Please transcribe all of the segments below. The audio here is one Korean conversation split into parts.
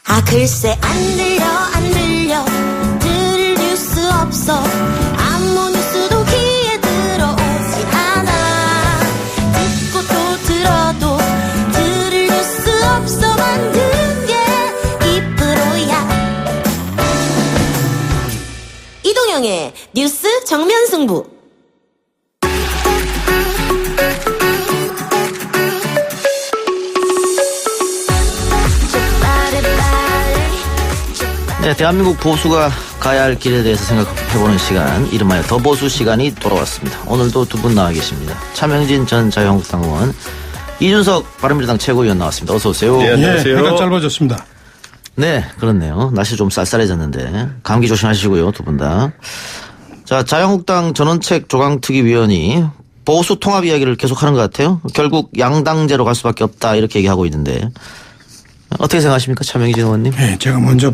아 글쎄 안 들려 들을 뉴스 없어 아무 뉴스도 귀에 들어오지 않아 듣고 또 들어도 들을 뉴스 없어 만든 게 이 프로야 이동영의 뉴스 정면 승부. 네, 대한민국 보수가 가야 할 길에 대해서 생각해보는 시간, 이름하여 더 보수 시간이 돌아왔습니다. 오늘도 두 분 나와 계십니다. 차명진 전 자유한국당 의원, 이준석 바른미래당 최고위원 나왔습니다. 어서 오세요. 네, 안녕하세요. 해가 짧아졌습니다. 네, 그렇네요. 날씨 좀 쌀쌀해졌는데 감기 조심하시고요, 두 분 다. 자, 자유한국당 전원책 조강특위위원이 보수 통합 이야기를 계속하는 것 같아요. 결국 양당제로 갈 수밖에 없다 이렇게 얘기하고 있는데 어떻게 생각하십니까, 차명진 의원님? 네, 제가 먼저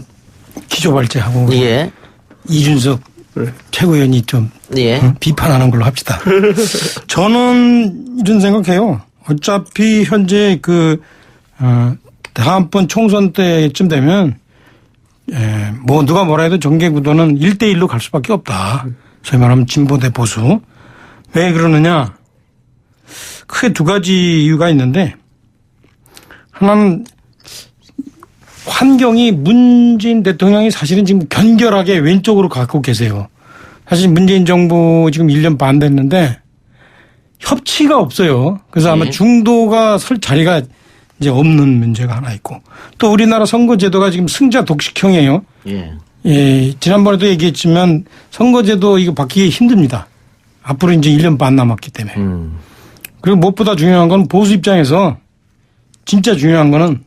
기조발제하고 예. 이준석 최고위원이 좀 예. 비판하는 걸로 합시다. 저는 이런 생각해요. 어차피 현재 다음번 총선 때쯤 되면 뭐 누가 뭐라 해도 정계구도는 1대1로 갈 수밖에 없다. 소위 말하면 진보 대 보수. 왜 그러느냐. 크게 두 가지 이유가 있는데 하나는 환경이 문재인 대통령이 사실은 지금 견결하게 왼쪽으로 갖고 계세요. 사실 문재인 정부 지금 1년 반 됐는데 협치가 없어요. 그래서 아마 중도가 설 자리가 이제 없는 문제가 하나 있고 또 우리나라 선거제도가 지금 승자 독식형이에요. 예, 지난번에도 얘기했지만 선거제도 이거 바뀌기 힘듭니다. 앞으로 이제 1년 반 남았기 때문에. 그리고 무엇보다 중요한 건 보수 입장에서 진짜 중요한 거는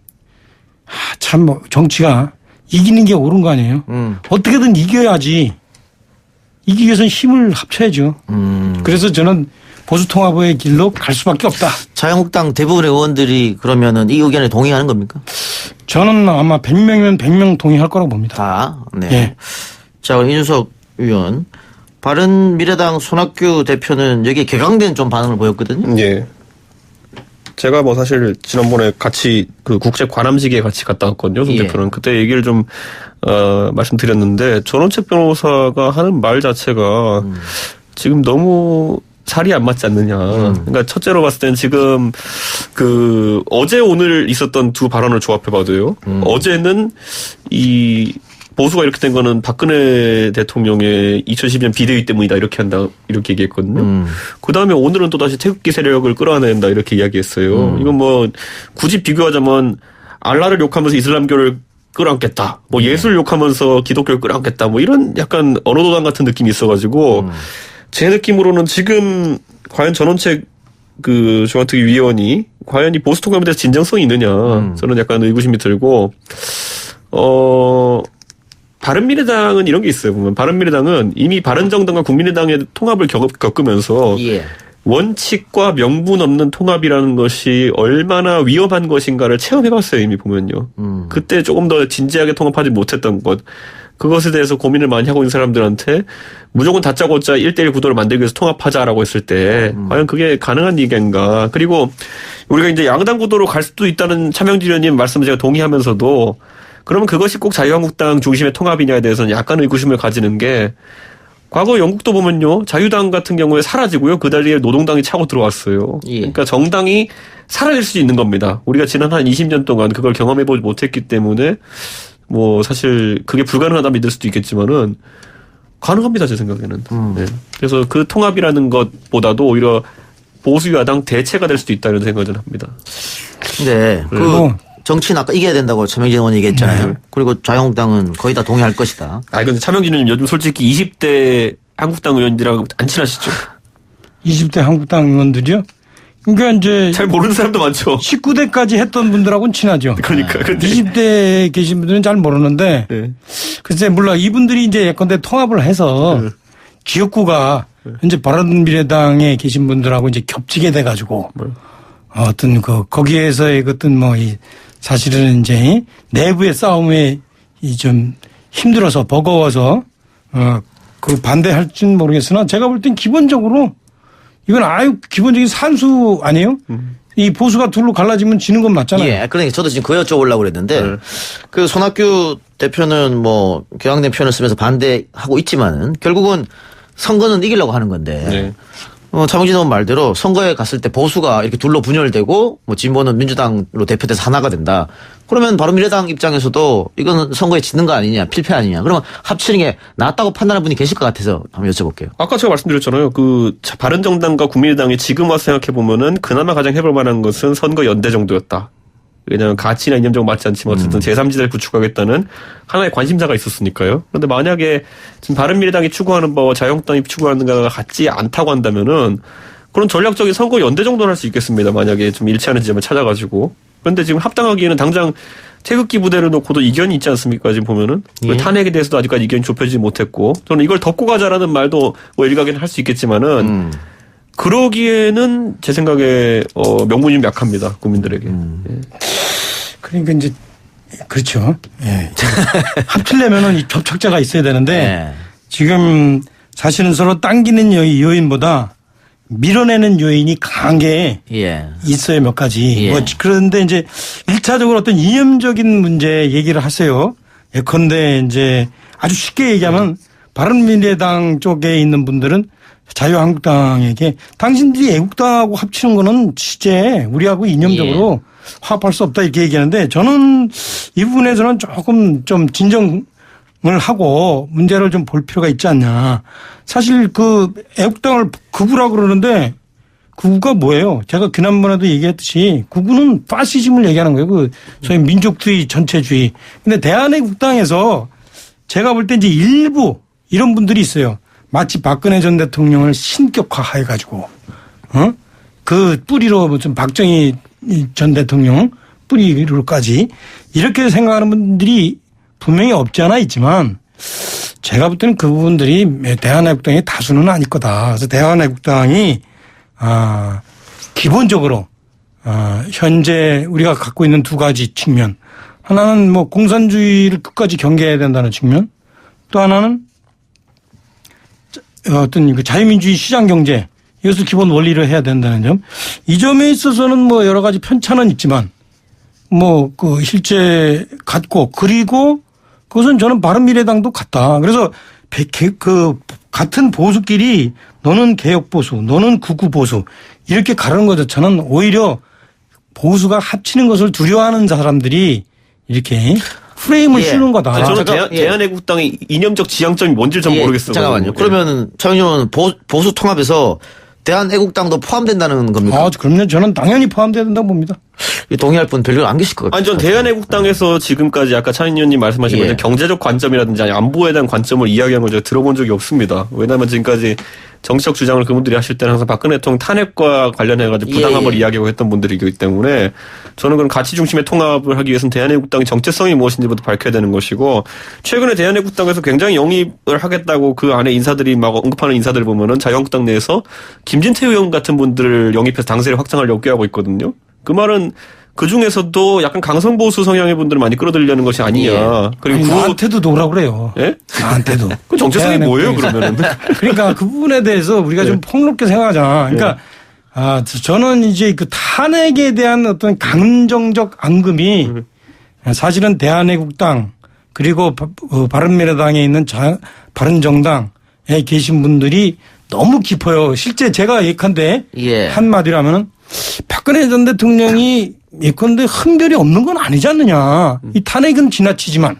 참 정치가 이기는 게 옳은 거 아니에요. 어떻게든 이겨야지. 이기기 위해서는 힘을 합쳐야죠. 그래서 저는 보수 통합의 길로 갈 수밖에 없다. 자유한국당 대부분의 의원들이 그러면은 이 의견에 동의하는 겁니까? 저는 아마 100명이면 100명 동의할 거라고 봅니다. 다. 네. 예. 자, 이준석 의원. 바른미래당 손학규 대표는 여기에 개강된 좀 반응을 보였거든요. 예. 제가 뭐 사실 지난번에 같이 그 국제 관함지기에 같이 갔다 왔거든요. 손 대표는. 그때 얘기를 좀, 말씀드렸는데 전원책 변호사가 하는 말 자체가 지금 너무 살이 안 맞지 않느냐. 그러니까 첫째로 봤을 땐 지금 어제 오늘 있었던 두 발언을 조합해봐도요. 어제는 이 보수가 이렇게 된 거는 박근혜 대통령의 2012년 비대위 때문이다 이렇게 얘기했거든요. 그다음에 오늘은 또다시 태극기 세력을 끌어안는다 이렇게 이야기했어요. 이건 뭐 굳이 비교하자면 알라를 욕하면서 이슬람교를 끌어안겠다. 뭐 예술 욕하면서 기독교를 끌어안겠다. 뭐 이런 약간 언어도단 같은 느낌이 있어가지고 제 느낌으로는 지금 과연 전원책 조강특위 위원이 과연 이 보수 통합에 대해서 진정성이 있느냐 저는 약간 의구심이 들고 바른미래당은 이런 게 있어요. 보면 바른미래당은 이미 바른정당과 국민의당의 통합을 겪으면서 원칙과 명분 없는 통합이라는 것이 얼마나 위험한 것인가를 체험해봤어요. 이미 보면요. 그때 조금 더 진지하게 통합하지 못했던 것. 그것에 대해서 고민을 많이 하고 있는 사람들한테 무조건 다짜고짜 1대1 구도를 만들기 위해서 통합하자라고 했을 때 과연 그게 가능한 얘기인가. 그리고 우리가 이제 양당 구도로 갈 수도 있다는 차명진 의원님 말씀을 제가 동의하면서도 그러면 그것이 꼭 자유한국당 중심의 통합이냐에 대해서는 약간 의구심을 가지는 게 과거 영국도 보면요. 자유당 같은 경우에 사라지고요. 그 자리에 노동당이 차고 들어왔어요. 그러니까 정당이 사라질 수 있는 겁니다. 우리가 지난 한 20년 동안 그걸 경험해보지 못했기 때문에 뭐 사실 그게 불가능하다 믿을 수도 있겠지만은 가능합니다. 제 생각에는. 네. 그래서 그 통합이라는 것보다도 오히려 보수 야당 대체가 될 수도 있다는 생각을 합니다. 네. 정치는 아까 이겨야 된다고 차명진 의원이 얘기했잖아요. 그리고 자유한국당은 거의 다 동의할 것이다. 근데 차명진은 요즘 솔직히 20대 한국당 의원들하고 안 친하시죠? 20대 한국당 의원들이요? 그러니까 이제 잘 모르는 사람도 많죠. 19대까지 했던 분들하고는 친하죠. 그러니까. 20대에 계신 분들은 잘 모르는데 글쎄 몰라 이분들이 이제 예컨대 통합을 해서 지역구가 현재 바른미래당에 계신 분들하고 이제 겹치게 돼 가지고 어떤 거기에서의 어떤 사실은 이제 내부의 싸움에 좀 힘들어서 버거워서 반대할지는 모르겠으나 제가 볼 땐 기본적으로 이건 아유 기본적인 산수 아니에요? 이 보수가 둘로 갈라지면 지는 건 맞잖아요. 예. 그러니까 저도 지금 그 여쭤보려고 그랬는데 그 손학규 대표는 뭐 격앙된 표현을 쓰면서 반대하고 있지만은 결국은 선거는 이기려고 하는 건데. 네. 차명진 의원 말대로 선거에 갔을 때 보수가 이렇게 둘로 분열되고 뭐 진보는 민주당으로 대표돼서 하나가 된다. 그러면 바른미래당 입장에서도 이거는 선거에 지는 거 아니냐, 필패 아니냐. 그러면 합치는 게 낫다고 판단하는 분이 계실 것 같아서 한번 여쭤볼게요. 아까 제가 말씀드렸잖아요. 그 바른정당과 국민의당이 지금 와서 생각해 보면은 그나마 가장 해볼 만한 것은 선거 연대 정도였다. 왜냐하면 가치나 이념적으로 맞지 않지만 어쨌든 제3지대를 구축하겠다는 하나의 관심사가 있었으니까요. 그런데 만약에 지금 바른미래당이 추구하는 바와 자유한국당이 추구하는 바가 같지 않다고 한다면은 그런 전략적인 선거 연대 정도는 할 수 있겠습니다. 만약에 좀 일치하는 지점을 찾아가지고. 그런데 지금 합당하기에는 당장 태극기 부대를 놓고도 이견이 있지 않습니까? 지금 보면은. 예. 탄핵에 대해서도 아직까지 이견이 좁혀지지 못했고. 저는 이걸 덮고 가자라는 말도 뭐 일각에는 할 수 있겠지만은 그러기에는 제 생각에 명분이 좀 약합니다. 국민들에게. 예. 그러니까 이제 그렇죠. 예. 합치려면은 이 접촉자가 있어야 되는데 네. 지금 사실은 서로 당기는 요인보다 밀어내는 요인이 강한 게 예. 있어요, 몇 가지. 예. 뭐 그런데 이제 1차적으로 어떤 이념적인 문제 얘기를 하세요. 예컨대 이제 아주 쉽게 얘기하면 바른미래당 쪽에 있는 분들은 자유한국당에게 당신들이 애국당하고 합치는 거는 진짜 우리하고 이념적으로 화합할 수 없다 이렇게 얘기하는데 저는 이 부분에서는 조금 좀 진정을 하고 문제를 좀 볼 필요가 있지 않냐. 사실 그 애국당을 극우라고 그러는데 극우가 뭐예요? 제가 지난번에도 얘기했듯이 극우는 파시즘을 얘기하는 거예요. 그 소위 민족주의 전체주의. 근데 대한애국당에서 제가 볼 때 이제 일부 이런 분들이 있어요. 마치 박근혜 전 대통령을 신격화해가지고, 그 뿌리로 무슨 박정희 전 대통령 뿌리로까지 이렇게 생각하는 분들이 분명히 없지 않아 있지만 제가 볼 때는 그 부분들이 대한애국당의 다수는 아닐 거다. 그래서 대한애국당이, 기본적으로, 현재 우리가 갖고 있는 두 가지 측면. 하나는 뭐 공산주의를 끝까지 경계해야 된다는 측면. 또 하나는 어떤 그 자유민주주의 시장 경제 이것을 기본 원리로 해야 된다는 점. 이 점에 있어서는 뭐 여러 가지 편차는 있지만 뭐 그 실제 같고 그리고 그것은 저는 바른미래당도 같다. 그래서 그 같은 보수끼리 너는 개혁보수, 너는 극우보수 이렇게 가르는 것 자체는 오히려 보수가 합치는 것을 두려워하는 사람들이 이렇게 프레임을 씌우는 거다. 저는 대한애국당의 이념적 지향점이 뭔지 전 모르겠어요. 잠깐만요. 그러면 차영님은 보수 통합에서 대한애국당도 포함된다는 겁니까? 그럼요. 저는 당연히 포함돼야 된다고 봅니다. 동의할 분 별로 안 계실 것 같아요. 아니, 전 대한애국당에서 지금까지 아까 차인 의원님 말씀하신 것처럼 경제적 관점이라든지 아니 안보에 대한 관점을 이야기한 걸 제가 들어본 적이 없습니다. 왜냐하면 지금까지 정치적 주장을 그분들이 하실 때는 항상 박근혜 대통령 탄핵과 관련해가지고 부당함을 이야기하고 했던 분들이기 때문에 저는 그런 가치 중심의 통합을 하기 위해서는 대한애국당의 정체성이 무엇인지부터 밝혀야 되는 것이고 최근에 대한애국당에서 굉장히 영입을 하겠다고 그 안에 인사들이 막 언급하는 인사들을 보면은 자유한국당 내에서 김진태 의원 같은 분들을 영입해서 당세를 확장하려고 꾀하고 있거든요. 그 말은 그 중에서도 약간 강성보수 성향의 분들을 많이 끌어들이려는 것이 아니냐. 그리고 나한테도 놓으라고 그래요. 예? 나한테도. 그 정체성이 뭐예요, 그러면은? 그러니까 그 부분에 대해서 우리가 좀 폭넓게 생각하자. 그러니까 저는 이제 그 탄핵에 대한 어떤 감정적 앙금이 사실은 대한애국당 그리고 바른미래당에 있는 바른정당에 계신 분들이 너무 깊어요. 실제 제가 예컨대 한마디로 하면은 박근혜 전 대통령이 예컨대 흠결이 없는 건 아니지 않느냐. 이 탄핵은 지나치지만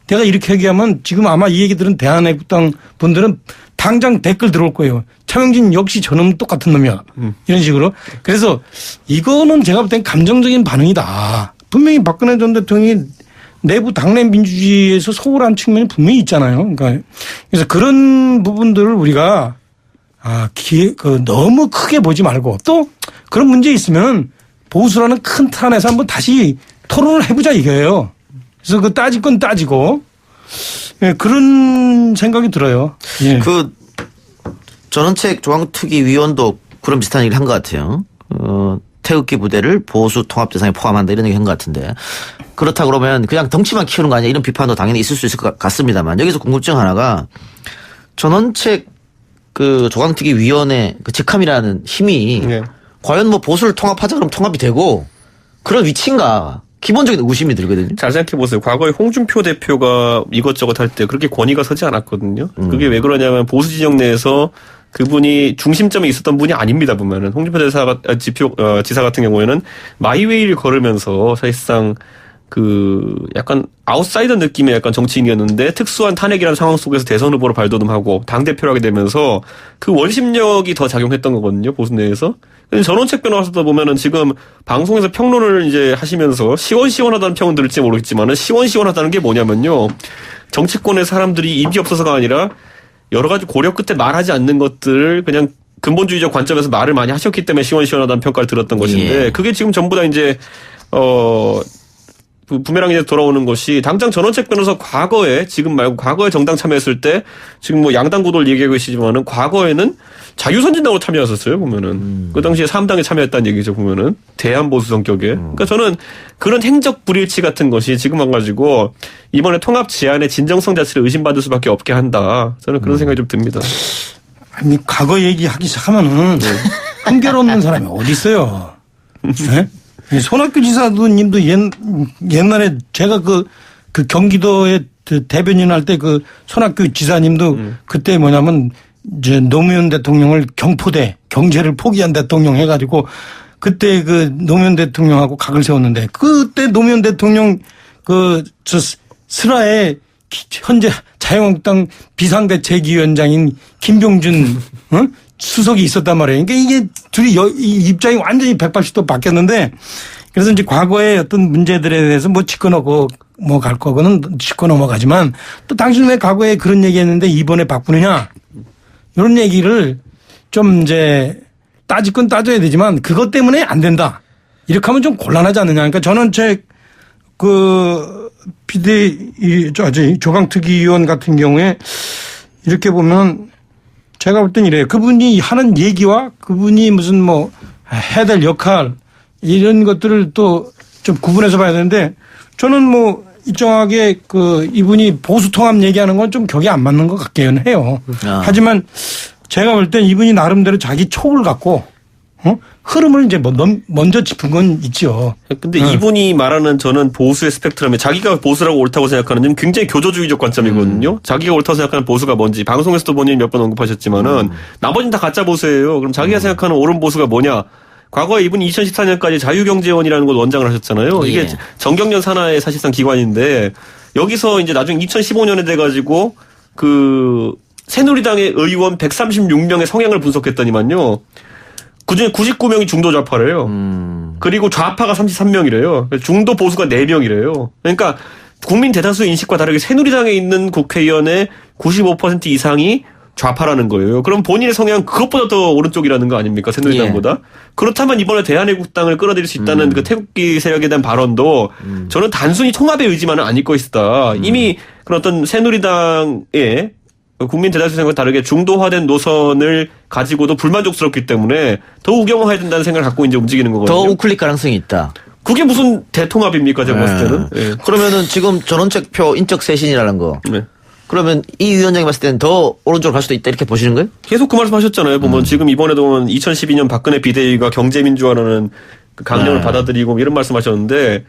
내가 이렇게 얘기하면 지금 아마 이 얘기 들은 대한애국당 분들은 당장 댓글 들어올 거예요. 차명진 역시 저놈 똑같은 놈이야. 이런 식으로. 그래서 이거는 제가 볼 땐 감정적인 반응이다. 분명히 박근혜 전 대통령이 내부 당내 민주주의에서 소홀한 측면이 분명히 있잖아요. 그러니까 그래서 그런 부분들을 우리가 너무 크게 보지 말고 또 그런 문제 있으면 보수라는 큰 틀 안에서 한번 다시 토론을 해보자 이거예요. 그래서 그 따질 건 따지고 그런 생각이 들어요. 예. 그 전원책 조강특위 위원도 그런 비슷한 얘기를 한 것 같아요. 태극기 부대를 보수 통합 대상에 포함한다 이런 얘기 한 것 같은데 그렇다 그러면 그냥 덩치만 키우는 거 아니냐 이런 비판도 당연히 있을 수 있을 것 같습니다만 여기서 궁금증 하나가 전원책 그 조강특위 위원회 그 직함이라는 힘이 과연 뭐 보수를 통합하자 그러면 통합이 되고 그런 위치인가 기본적인 의구심이 들거든요. 잘 생각해보세요. 과거에 홍준표 대표가 이것저것 할 때 그렇게 권위가 서지 않았거든요. 그게 왜 그러냐면 보수 진영 내에서 그분이 중심점에 있었던 분이 아닙니다. 보면은 홍준표 지사 같은 경우에는 마이웨이를 걸으면서 사실상 그 약간 아웃사이더 느낌의 약간 정치인이었는데 특수한 탄핵이라는 상황 속에서 대선 후보로 발돋움하고 당대표를 하게 되면서 그 원심력이 더 작용했던 거거든요. 보수 내에서. 근데 전원책 변호사도 보면은 지금 방송에서 평론을 이제 하시면서 시원시원하다는 평은 들을지 모르겠지만은 시원시원하다는 게 뭐냐면요. 정치권의 사람들이 입이 없어서가 아니라 여러 가지 고려 끝에 말하지 않는 것들을 그냥 근본주의적 관점에서 말을 많이 하셨기 때문에 시원시원하다는 평가를 들었던 것인데 그게 지금 전부 다 이제 부메랑이 돌아오는 것이 당장 전원책 변호사 과거에 지금 말고 과거에 정당 참여했을 때 지금 뭐 양당 구도를 얘기하고 계시지만은 과거에는 자유선진당으로 참여했었어요 보면은 그 당시에 3당에 참여했다는 얘기죠 보면은 대한보수 성격에 그러니까 저는 그런 행적 불일치 같은 것이 지금 와가지고 이번에 통합 제안의 진정성 자체를 의심받을 수밖에 없게 한다 저는 그런 생각이 좀 듭니다. 아니 과거 얘기하기 시작하면은 한결없는 사람이 어디 있어요? 네? 손학규 지사님도 옛날에 제가 그 경기도의 대변인 할 때 그 손학규 지사님도 그때 뭐냐면 이제 노무현 대통령을 경제를 포기한 대통령 해가지고 그때 그 노무현 대통령하고 각을 세웠는데 그때 노무현 대통령 슬하에 현재 자유한국당 비상대책위원장인 김병준 수석이 있었단 말이에요. 그러니까 이게 둘이 입장이 완전히 180도 바뀌었는데 그래서 이제 과거의 어떤 문제들에 대해서 뭐 짚고 넘어갈 거고는 짚고 넘어가지만 또 당신 왜 과거에 그런 얘기 했는데 이번에 바꾸느냐 이런 얘기를 좀 이제 따질 건 따져야 되지만 그것 때문에 안 된다. 이렇게 하면 좀 곤란하지 않느냐. 그러니까 저는 조강특위위원 같은 경우에 이렇게 보면 제가 볼 땐 이래요. 그분이 하는 얘기와 그분이 무슨 뭐 해야 될 역할 이런 것들을 또 좀 구분해서 봐야 되는데 저는 뭐 일정하게 이분이 보수 통합 얘기하는 건 좀 격이 안 맞는 것 같기는 해요. 하지만 제가 볼 땐 이분이 나름대로 자기 촉을 갖고 흐름을 이제 먼저 짚은 건 있죠. 근데 이분이 말하는 저는 보수의 스펙트럼에 자기가 보수라고 옳다고 생각하는 건 굉장히 교조주의적 관점이거든요. 자기가 옳다고 생각하는 보수가 뭔지 방송에서도 본인이 몇 번 언급하셨지만은 나머지는 다 가짜 보수예요. 그럼 자기가 생각하는 옳은 보수가 뭐냐? 과거에 이분이 2014년까지 자유경제원이라는 곳 원장을 하셨잖아요. 이게 정경련 산하의 사실상 기관인데 여기서 이제 나중에 2015년에 돼가지고 새누리당의 의원 136명의 성향을 분석했더니만요. 그중에 99명이 중도 좌파래요. 그리고 좌파가 33명이래요. 중도 보수가 4명이래요. 그러니까 국민 대다수의 인식과 다르게 새누리당에 있는 국회의원의 95% 이상이 좌파라는 거예요. 그럼 본인의 성향 그것보다 더 오른쪽이라는 거 아닙니까? 새누리당보다. 그렇다면 이번에 대한애국당을 끌어들일 수 있다는 그 태극기 세력에 대한 발언도 저는 단순히 통합의 의지만은 아닐 것이다. 이미 그런 어떤 새누리당의 국민 대다수 생각과 다르게 중도화된 노선을 가지고도 불만족스럽기 때문에 더 우경화해야 된다는 생각을 갖고 이제 움직이는 거거든요. 더 우클릭 가능성이 있다. 그게 무슨 대통합입니까? 제가 봤을 때는. 네. 그러면은 지금 전원책표 인적 쇄신이라는 거. 네. 그러면 이 위원장이 봤을 때는 더 오른쪽으로 갈 수도 있다 이렇게 보시는 거예요? 계속 그 말씀 하셨잖아요. 보면 지금 이번에도 2012년 박근혜 비대위가 경제민주화라는 그 강령을 받아들이고 이런 말씀 하셨는데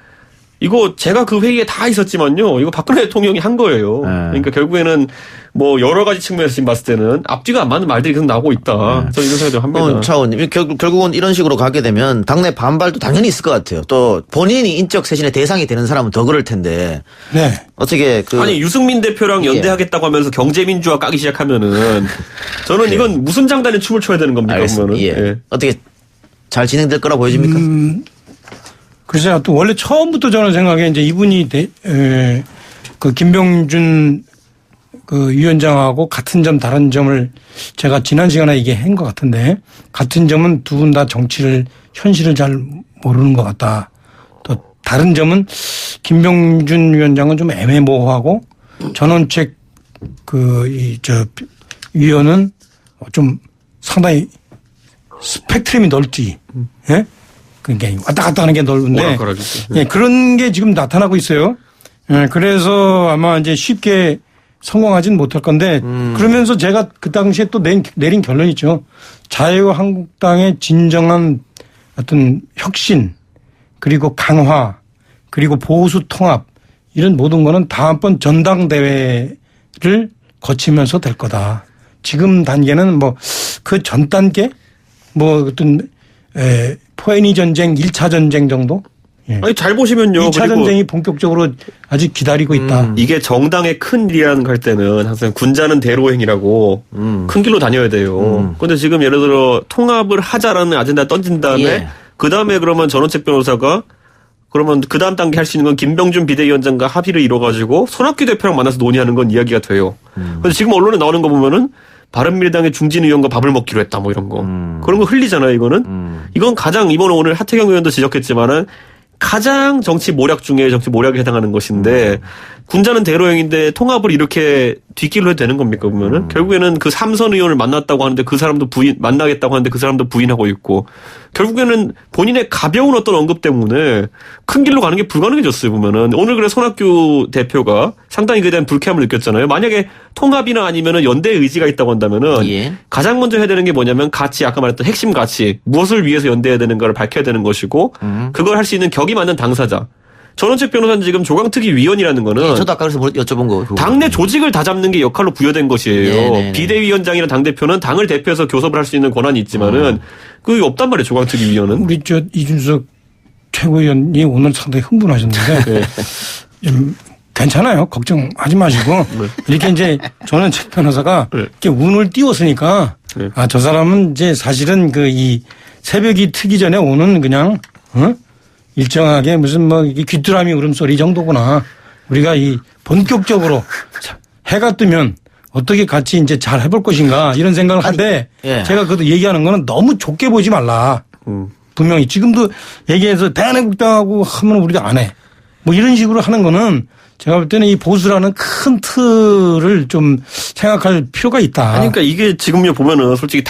이거 제가 그 회의에 다 있었지만요. 이거 박근혜 대통령이 한 거예요. 그러니까 결국에는 뭐 여러 가지 측면에서 지금 봤을 때는 앞뒤가 안 맞는 말들이 계속 나오고 있다. 저는 이런 생각이 좀 합니다. 차원님 결국은 이런 식으로 가게 되면 당내 반발도 당연히 있을 것 같아요. 또 본인이 인적 쇄신의 대상이 되는 사람은 더 그럴 텐데. 네. 어떻게 아니 유승민 대표랑 연대하겠다고 하면서 경제민주화 까기 시작하면은 저는 이건 무슨 장단에 춤을 춰야 되는 겁니까? 보면은. 예. 어떻게 잘 진행될 거라 보여집니까? 글쎄요. 또 원래 처음부터 저는 생각에 이제 이분이 김병준 위원장하고 같은 점 다른 점을 제가 지난 시간에 얘기한 것 같은데 같은 점은 두 분 다 현실을 잘 모르는 것 같다. 또 다른 점은 김병준 위원장은 좀 애매모호하고 전원책 위원은 좀 상당히 스펙트럼이 넓지. 예? 그러니까 왔다 갔다 하는 게 넓은데 예, 그런 게 지금 나타나고 있어요. 예, 그래서 아마 이제 쉽게 성공하진 못할 건데 그러면서 제가 그 당시에 또 내린 결론이 있죠. 자유한국당의 진정한 어떤 혁신 그리고 강화 그리고 보수 통합 이런 모든 거는 다음번 전당대회를 거치면서 될 거다. 지금 단계는 뭐 그 전 단계 뭐 어떤 포에니 전쟁 1차 전쟁 정도? 예. 아니 잘 보시면요. 2차 전쟁이 본격적으로 아직 기다리고 있다. 이게 정당의 큰 일이라는 거 할 때는 항상 군자는 대로행이라고 큰 길로 다녀야 돼요. 그런데 지금 예를 들어 통합을 하자라는 아젠다 던진 다음에 예. 그 다음에 그러면 전원책 변호사가 그러면 그 다음 단계 할 수 있는 건 김병준 비대위원장과 합의를 이뤄가지고 손학규 대표랑 만나서 논의하는 건 이야기가 돼요. 그런데 지금 언론에 나오는 거 보면은 바른미래당의 중진 의원과 밥을 먹기로 했다 뭐 이런 거. 그런 거 흘리잖아요 이거는. 이건 가장 이번에 오늘 하태경 의원도 지적했지만은 가장 정치 모략 중에 정치 모략에 해당하는 것인데 군자는 대로행인데 통합을 이렇게 뒷길로 해도 되는 겁니까 보면은 결국에는 그 삼선 의원을 만났다고 하는데 그 사람도 만나겠다고 하는데 그 사람도 부인하고 있고 결국에는 본인의 가벼운 어떤 언급 때문에 큰 길로 가는 게 불가능해졌어요 보면은 오늘 그래 손학규 대표가 상당히 그에 대한 불쾌함을 느꼈잖아요. 만약에 통합이나 아니면은 연대 의지가 있다고 한다면은 예. 가장 먼저 해야 되는 게 뭐냐면 가치 아까 말했던 핵심 가치 무엇을 위해서 연대해야 되는가를 밝혀야 되는 것이고 그걸 할 수 있는 격이 맞는 당사자. 전원책 변호사는 지금 조강특위 위원이라는 거는 예, 저도 아까 그래서 여쭤본 거. 당내 조직을 다 잡는 게 역할로 부여된 것이에요. 네네네. 비대위원장이나 당대표는 당을 대표해서 교섭을 할 수 있는 권한이 있지만은 그게 없단 말이에요. 조강특위 위원은. 우리 이준석 최고위원이 오늘 상당히 흥분하셨는데 네. 괜찮아요. 걱정하지 마시고 이렇게 이제 저는 책 변호사가 네. 이렇게 운을 띄웠으니까 네. 아, 저 사람은 이제 사실은 그 이 새벽이 트기 전에 오는 그냥 일정하게 무슨 뭐 이게 귀뚜라미 울음소리 정도구나. 우리가 이 본격적으로 해가 뜨면 어떻게 같이 이제 잘 해볼 것인가 이런 생각을 하는데 예. 제가 그것도 얘기하는 거는 너무 좁게 보지 말라. 분명히 지금도 얘기해서 대한민국당하고 하면 우리가 안 해. 뭐 이런 식으로 하는 거는 제가 볼 때는 이 보수라는 큰 틀을 좀 생각할 필요가 있다. 아니, 그러니까 이게 지금요 보면은 솔직히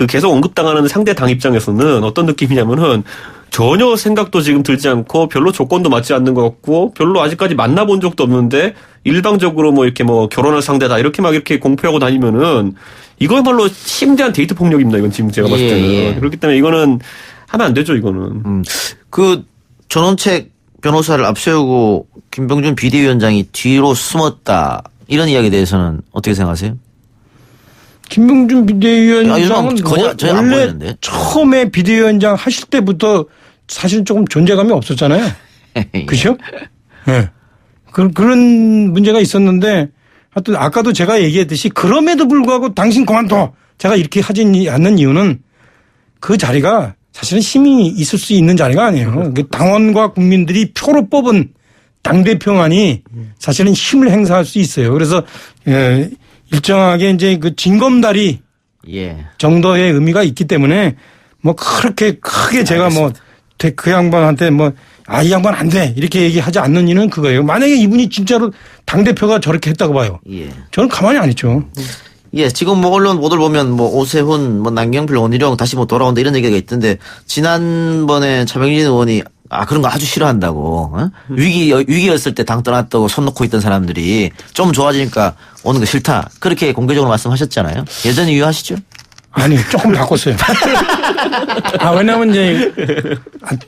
계속 언급당하는 상대 당 입장에서는 어떤 느낌이냐면은 전혀 생각도 지금 들지 않고 별로 조건도 맞지 않는 것 같고 별로 아직까지 만나본 적도 없는데 일방적으로 뭐 이렇게 뭐 결혼할 상대다 이렇게 막 이렇게 공표하고 다니면은 이거야말로 심대한 데이트 폭력입니다. 이건 지금 제가 봤을 때는. 예. 그렇기 때문에 이거는 하면 안 되죠. 이거는. 그 전원책 변호사를 앞세우고 김병준 비대위원장이 뒤로 숨었다 이런 이야기에 대해서는 어떻게 생각하세요? 김병준 비대위원장은 전혀 안 원래 보이는데. 처음에 비대위원장 하실 때부터 사실 조금 존재감이 없었잖아요. 그죠? 네. 그런 문제가 있었는데 하여튼 아까도 제가 얘기했듯이 그럼에도 불구하고 당신 그만둬. 제가 이렇게 하지 않는 이유는 그 자리가 사실은 힘이 있을 수 있는 자리가 아니에요. 당원과 국민들이 표로 뽑은 당대표만이 사실은 힘을 행사할 수 있어요. 그래서 일정하게 이제 그 징검다리 예. 정도의 의미가 있기 때문에 뭐 그렇게 크게 제가 뭐 그 양반한테 뭐 이 양반 안 돼 이렇게 얘기하지 않는 이유는 그거예요. 만약에 이분이 진짜로 당대표가 저렇게 했다고 봐요. 예. 저는 가만히 안 있죠. 예, 지금 뭐 언론 보도를 보면 뭐 오세훈, 뭐 남경필, 원희룡 다시 뭐 돌아온다 이런 얘기가 있던데 지난번에 차명진 의원이 그런 거 아주 싫어한다고 위기였을 때 당 떠났다고 손 놓고 있던 사람들이 좀 좋아지니까 오는 거 싫다 그렇게 공개적으로 말씀하셨잖아요. 여전히 유효하시죠? 아니 조금 바꿨어요. 왜냐면 이제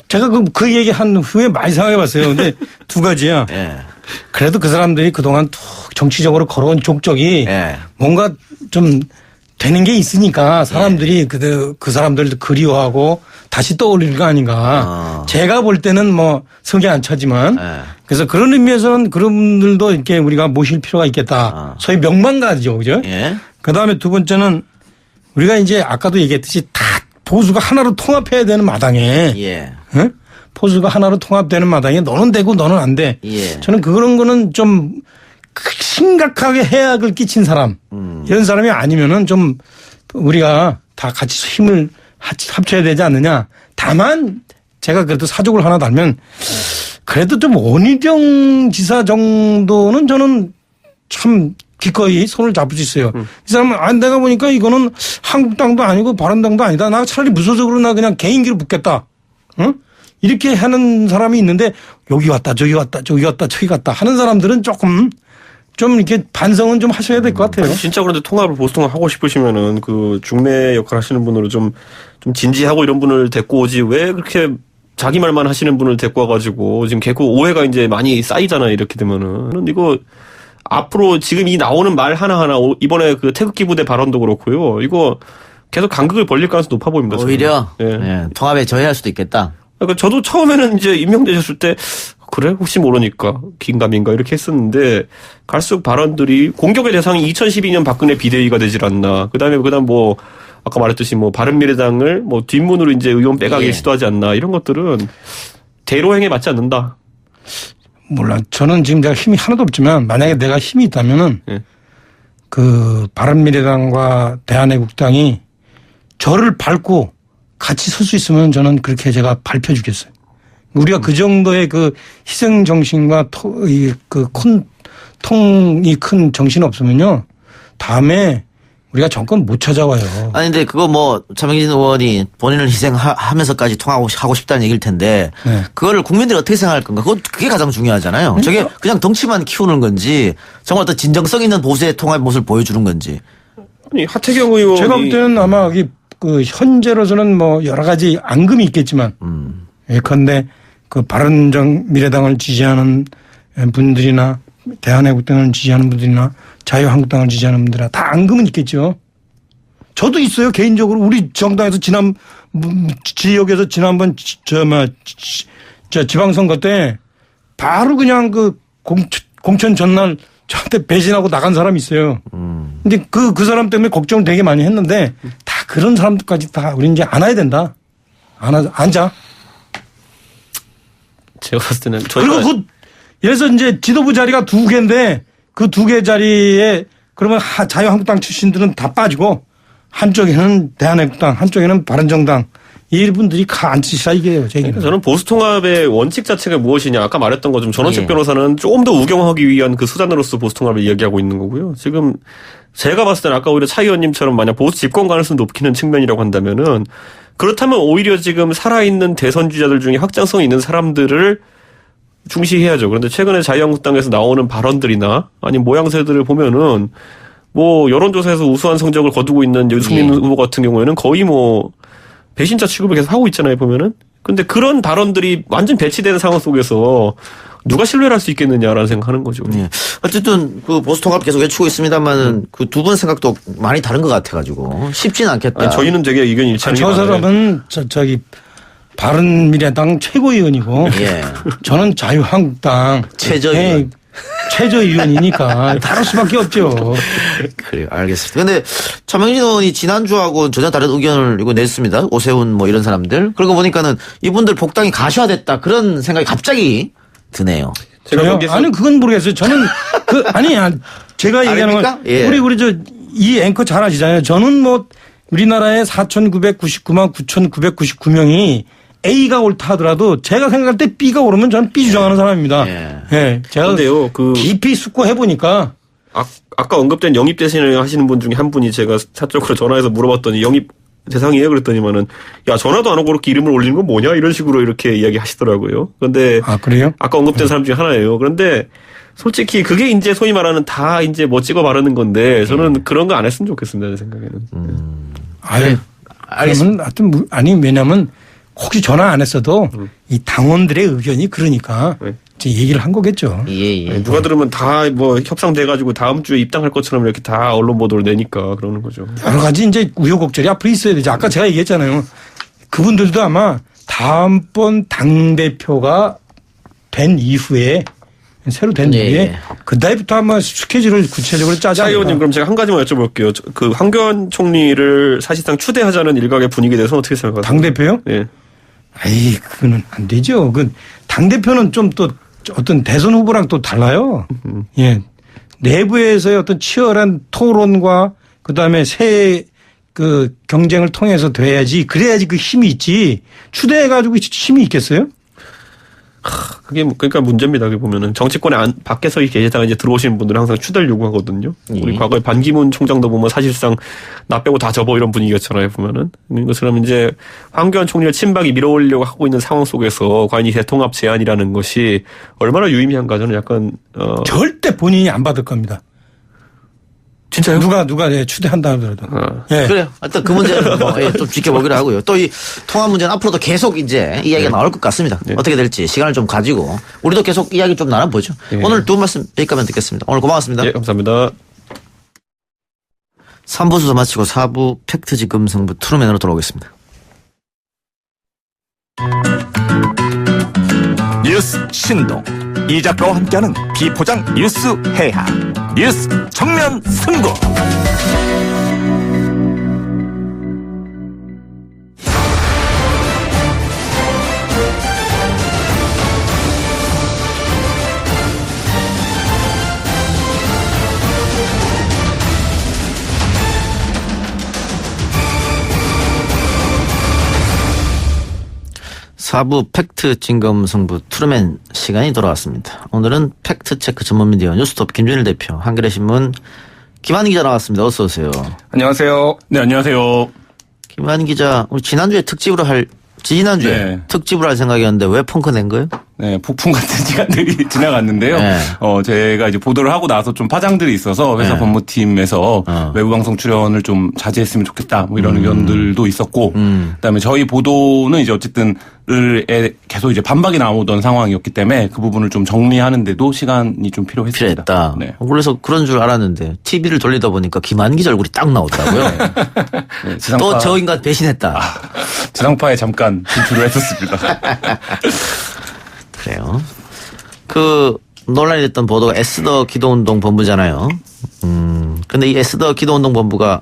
제가 그 얘기 한 후에 많이 생각해봤어요. 근데 두 가지야. 예. 그래도 그 사람들이 그동안 툭 정치적으로 걸어온 족적이 예. 뭔가 좀 되는 게 있으니까 사람들이 그 사람들도 그리워하고 다시 떠올릴 거 아닌가. 제가 볼 때는 뭐 성에 안 차지만 그래서 그런 의미에서는 그런 분들도 이렇게 우리가 모실 필요가 있겠다. 소위 명망가죠. 그죠? 예. 그다음에 두 번째는 우리가 이제 아까도 얘기했듯이 다 보수가 하나로 통합해야 되는 마당에 예. 보수가 하나로 통합되는 마당에 너는 되고 너는 안 돼. 예. 저는 그런 거는 좀 심각하게 해악을 끼친 사람 이런 사람이 아니면은 좀 우리가 다 같이 힘을 합쳐야 되지 않느냐. 다만 제가 그래도 사족을 하나 달면 그래도 좀 원희룡 지사 정도는 저는 참 기꺼이 손을 잡을 수 있어요. 이 사람은 내가 보니까 이거는 한국당도 아니고 바른당도 아니다. 나 차라리 무소속으로 나 그냥 개인기로 붙겠다. 응? 이렇게 하는 사람이 있는데 여기 왔다 저기 왔다 저기 왔다 저기 갔다 하는 사람들은 조금 좀 이렇게 반성은 좀 하셔야 될 것 같아요. 진짜 그런데 통합을 보수 통합 하고 싶으시면은 그 중매 역할 하시는 분으로 좀 진지하고 이런 분을 데리고 오지 왜 그렇게 자기 말만 하시는 분을 데리고 와가지고 지금 계속 오해가 이제 많이 쌓이잖아요. 이렇게 되면은 이거 앞으로 지금 이 나오는 말 하나하나 이번에 그 태극기 부대 발언도 그렇고요. 이거 계속 간극을 벌릴 가능성이 높아 보입니다. 오히려 예. 통합에 저해할 수도 있겠다. 그러니까 저도 처음에는 이제 임명되셨을 때 그래 혹시 모르니까 긴가민가 이렇게 했었는데 갈수록 발언들이 공격의 대상이 2012년 박근혜 비대위가 되질 않나. 그다음 뭐 아까 말했듯이 뭐 바른미래당을 뭐 뒷문으로 이제 의원 빼가기 시도하지 않나 이런 것들은 대로행에 맞지 않는다. 몰라. 저는 지금 내가 힘이 하나도 없지만 만약에 내가 힘이 있다면은 그 바른미래당과 대한애국당이 저를 밟고 같이 설 수 있으면 저는 그렇게 제가 밟혀주겠어요. 우리가 그 정도의 그 희생 정신과 통이 큰 정신 없으면요. 다음에 우리가 정권 못 찾아와요. 아니 근데 그거 뭐 차명진 의원이 본인을 희생하면서까지 통합하고 싶다는 얘기일 텐데 그거를 국민들이 어떻게 생각할 건가? 그게 가장 중요하잖아요. 저게 그냥 덩치만 키우는 건지 정말 어떤 진정성 있는 보수의 통합의 모습을 보여주는 건지. 아니 하태경 의원이 제가 볼 때는 아마 그 현재로서는 뭐 여러 가지 앙금이 있겠지만 예컨대 그 바른미래당을 지지하는 분들이나 대한애국당을 지지하는 분들이나 자유한국당을 지지하는 분들이나 다 앙금은 있겠죠. 저도 있어요. 개인적으로 우리 정당에서 지역에서 지난번 지방선거 때 바로 그냥 그 공천 전날 저한테 배신하고 나간 사람이 있어요. 근데 그 사람 때문에 걱정을 되게 많이 했는데 다 그런 사람들까지 다 우리 이제 안아야 된다. 앉아. 제가 봤을 때는 그리고 그래서 이제 지도부 자리가 2개인데 그 2개 자리에 그러면 자유한국당 출신들은 다 빠지고 한쪽에는 대한애국당, 한쪽에는 바른정당 이분들이 앉으시라 이게요. 저는 보수통합의 원칙 자체가 무엇이냐. 아까 말했던 것처럼 전원책 변호사는 조금 더 우경하기 위한 그 수단으로서 보수통합을 이야기하고 있는 거고요. 지금 제가 봤을 때는 아까 오히려 차 의원님처럼 만약 보수 집권 가능성이 높이는 측면이라고 한다면은 그렇다면 오히려 지금 살아있는 대선 주자들 중에 확장성이 있는 사람들을 중시해야죠. 그런데 최근에 자유한국당에서 나오는 발언들이나 아니면 모양새들을 보면은 뭐 여론조사에서 우수한 성적을 거두고 있는 유승민 후보 같은 경우에는 거의 뭐 배신자 취급을 계속 하고 있잖아요, 보면은. 근데 그런 발언들이 완전 배치되는 상황 속에서 누가 신뢰를 할 수 있겠느냐라는 생각하는 거죠. 예. 어쨌든 그 보수 통합 계속 외치고 있습니다만은 그 두 분 생각도 많이 다른 것 같아가지고 쉽진 않겠다. 아니, 저희는 되게 의견이 일치하는 게 저 사람은 저기 바른미래당 최고위원이고 저는 자유한국당 최저위원. 최저위원이니까 다를 수밖에 없죠. 그래요. 알겠습니다. 근데 차명진 의원이 지난주하고 전혀 다른 의견을 이거 냈습니다. 오세훈 뭐 이런 사람들. 그러고 보니까는 이분들 복당이 가셔야됐다 그런 생각이 갑자기 드네요. 아니 그건 모르겠어요. 저는 제가 얘기하는 건 우리 이 앵커 잘 아시잖아요. 저는 뭐 우리나라에 4,999만 9,999명이 A가 옳다 하더라도 제가 생각할 때 B가 오르면 저는 B 주장하는 사람입니다. 제가 근데요, 깊이 숙고해 보니까 아까 언급된 영입 대신을 하시는 분 중에 한 분이 제가 사적으로 전화해서 물어봤더니 영입 대상이에요 그랬더니만은 야 전화도 안 오고 그렇게 이름을 올리는 건 뭐냐 이런 식으로 이렇게 이야기하시더라고요. 그런데 그래요? 아까 언급된 사람 중에 하나예요. 그런데 솔직히 그게 이제 소위 말하는 다 이제 뭐 찍어 바르는 건데 저는 그런 거 안 했으면 좋겠습니다. 제 생각에는. 알겠습니다. 하여튼 왜냐면 혹시 전화 안 했어도 이 당원들의 의견이 그러니까 이제 얘기를 한 거겠죠. 누가 들으면 다 뭐 협상돼가지고 다음 주에 입당할 것처럼 이렇게 다 언론 보도를 내니까 그러는 거죠. 여러 가지 이제 우여곡절이 앞으로 있어야 되죠. 아까 제가 얘기했잖아요. 그분들도 아마 다음번 당대표가 된 이후에 새로 된 이후에 그다음부터 아마 스케줄을 구체적으로 짜자. 차 의원님 그럼 제가 한 가지만 여쭤볼게요. 그 황교안 총리를 사실상 추대하자는 일각의 분위기에 대해서 어떻게 생각하세요? 당대표요? 그거는 안 되죠. 당대표는 좀 또 어떤 대선 후보랑 또 달라요. 내부에서의 어떤 치열한 토론과 그다음에 그 경쟁을 통해서 돼야지 그래야지 그 힘이 있지. 추대해가지고 힘이 있겠어요? 그게 그러니까 문제입니다. 그게 보면은 정치권에 밖에서 계시다가 이제 들어오시는 분들은 항상 추대를 요구하거든요. 우리 과거에 반기문 총장도 보면 사실상 나 빼고 다 접어 이런 분위기였잖아요. 보면은 그것처럼 이제 황교안 총리를 친박이 밀어올리려고 하고 있는 상황 속에서 과연 이 대통합 제안이라는 것이 얼마나 유의미한가 저는 약간 절대 본인이 안 받을 겁니다. 진짜요? 누가 추대한다 하더라도. 예. 그래요. 하여튼 그 문제는 좀 지켜보기로 하고요. 또 이 통합 문제는 앞으로도 계속 이제 이야기가 나올 것 같습니다. 어떻게 될지 시간을 좀 가지고 우리도 계속 이야기 좀 나눠보죠. 오늘 두 말씀 여기까지 듣겠습니다. 오늘 고맙습니다. 예, 감사합니다. 3부 수사 마치고 4부 팩트 지금 승부 트루맨으로 돌아오겠습니다. 뉴스 신동 이 작가와 함께하는 비포장 뉴스 해학 뉴스 정면 승부. 사부 팩트 진검승부 트루맨 시간이 돌아왔습니다. 오늘은 팩트체크 전문 미디어 뉴스톱 김준일 대표, 한겨레신문 김한희 기자 나왔습니다. 어서 오세요. 안녕하세요. 네, 안녕하세요. 김한희 기자, 우리 지난주에 지난주에 특집으로 할 생각이었는데 왜 펑크 낸 거예요? 네, 폭풍 같은 시간들이 지나갔는데요. 네. 제가 이제 보도를 하고 나서 좀 파장들이 있어서 회사 법무팀에서 외부 방송 출연을 좀 자제했으면 좋겠다. 뭐 이런 의견들도 있었고, 그다음에 저희 보도는 이제 어쨌든 계속 이제 반박이 나오던 상황이었기 때문에 그 부분을 좀 정리하는데도 시간이 좀 필요했습니다. 필요했다. 네. 그래서 그런 줄 알았는데 TV를 돌리다 보니까 김한희 기자 얼굴이 딱 나오더라고요. 네, 또 저 인간 배신했다. 지상파에 잠깐 진출을 했었습니다. 그래요. 그 논란이 됐던 보도가 에스더 기도운동 본부잖아요. 근데 이 에스더 기도운동 본부가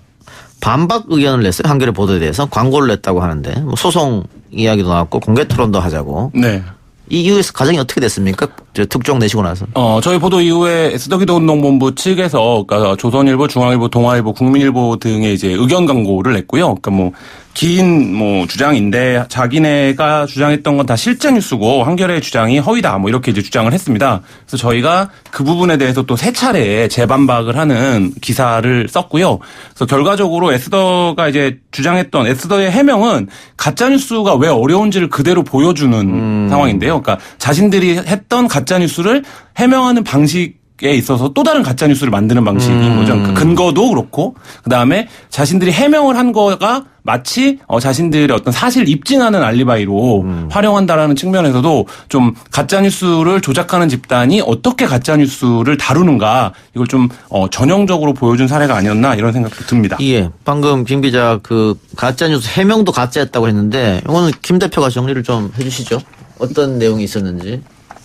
반박 의견을 냈어요. 한겨레 보도에 대해서 광고를 냈다고 하는데 뭐 소송 이야기도 나왔고 공개 토론도 하자고. 네. 이 이후에서 과정이 어떻게 됐습니까? 특종 내시고 나서. 저희 보도 이후에 에스더기도운동본부 측에서 그러니까 조선일보, 중앙일보, 동아일보, 국민일보 등의 이제 의견 광고를 냈고요. 그러니까 긴 주장인데 자기네가 주장했던 건 다 실제 뉴스고 한겨레의 주장이 허위다 이렇게 이제 주장을 했습니다. 그래서 저희가 그 부분에 대해서 또 세 차례 재반박을 하는 기사를 썼고요. 그래서 결과적으로 에스더가 이제 주장했던 에스더의 해명은 가짜 뉴스가 왜 어려운지를 그대로 보여주는 상황인데요. 그러니까 자신들이 했던 가짜 뉴스를 해명하는 방식에 있어서 또 다른 가짜 뉴스를 만드는 방식인 거죠. 그 근거도 그렇고 그다음에 자신들이 해명을 한 거가 마치 자신들의 어떤 사실 입증하는 알리바이로 활용한다라는 측면에서도 좀 가짜 뉴스를 조작하는 집단이 어떻게 가짜 뉴스를 다루는가 이걸 좀 전형적으로 보여준 사례가 아니었나 이런 생각도 듭니다. 예, 방금 김 기자 그 가짜 뉴스 해명도 가짜였다고 했는데 이거는 김 대표가 정리를 좀 해주시죠. 어떤 내용이 있었는지.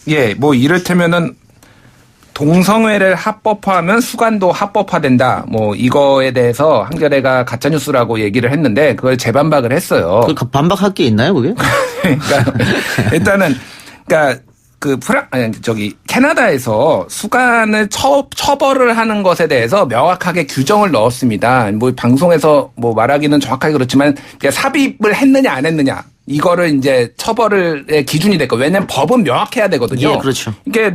예, 이를테면은 동성애를 합법화하면 수간도 합법화된다. 이거에 대해서 한겨레가 가짜뉴스라고 얘기를 했는데 그걸 재반박을 했어요. 그 반박할 게 있나요, 그게? 그러니까 일단은 캐나다에서 수간을 처벌을 하는 것에 대해서 명확하게 규정을 넣었습니다. 방송에서 말하기는 정확하게 그렇지만 삽입을 했느냐 안 했느냐. 이거를 이제 처벌의 기준이 될 거. 왜냐면 법은 명확해야 되거든요. 예, 그렇죠. 이게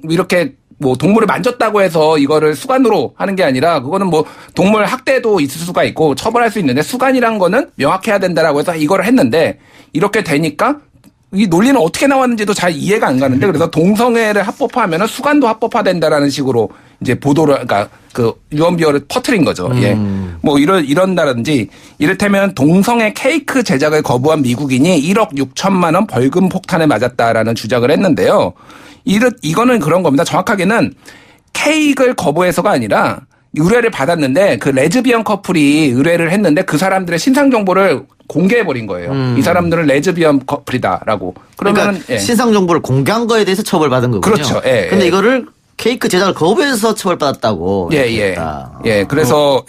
이렇게 동물을 만졌다고 해서 이거를 수간으로 하는 게 아니라 그거는 동물 학대도 있을 수가 있고 처벌할 수 있는데 수간이란 거는 명확해야 된다라고 해서 이거를 했는데 이렇게 되니까 이 논리는 어떻게 나왔는지도 잘 이해가 안 가는데 그래서 동성애를 합법화하면 수간도 합법화된다라는 식으로 이제 보도를 그러니까 그 유언비어를 퍼뜨린 거죠. 예. 이런다든지 이를테면 동성애 케이크 제작을 거부한 미국인이 1억 6천만 원 벌금 폭탄을 맞았다라는 주장을 했는데요. 이거는 그런 겁니다. 정확하게는 케이크를 거부해서가 아니라 의뢰를 받았는데 그 레즈비언 커플이 의뢰를 했는데 그 사람들의 신상 정보를 공개해버린 거예요. 이 사람들은 레즈비언 커플이다라고. 그러니까 신상 정보를 공개한 거에 대해서 처벌받은 거군요. 그렇죠. 근데 이거를 케이크 제작을 거부해서 처벌받았다고. 그래서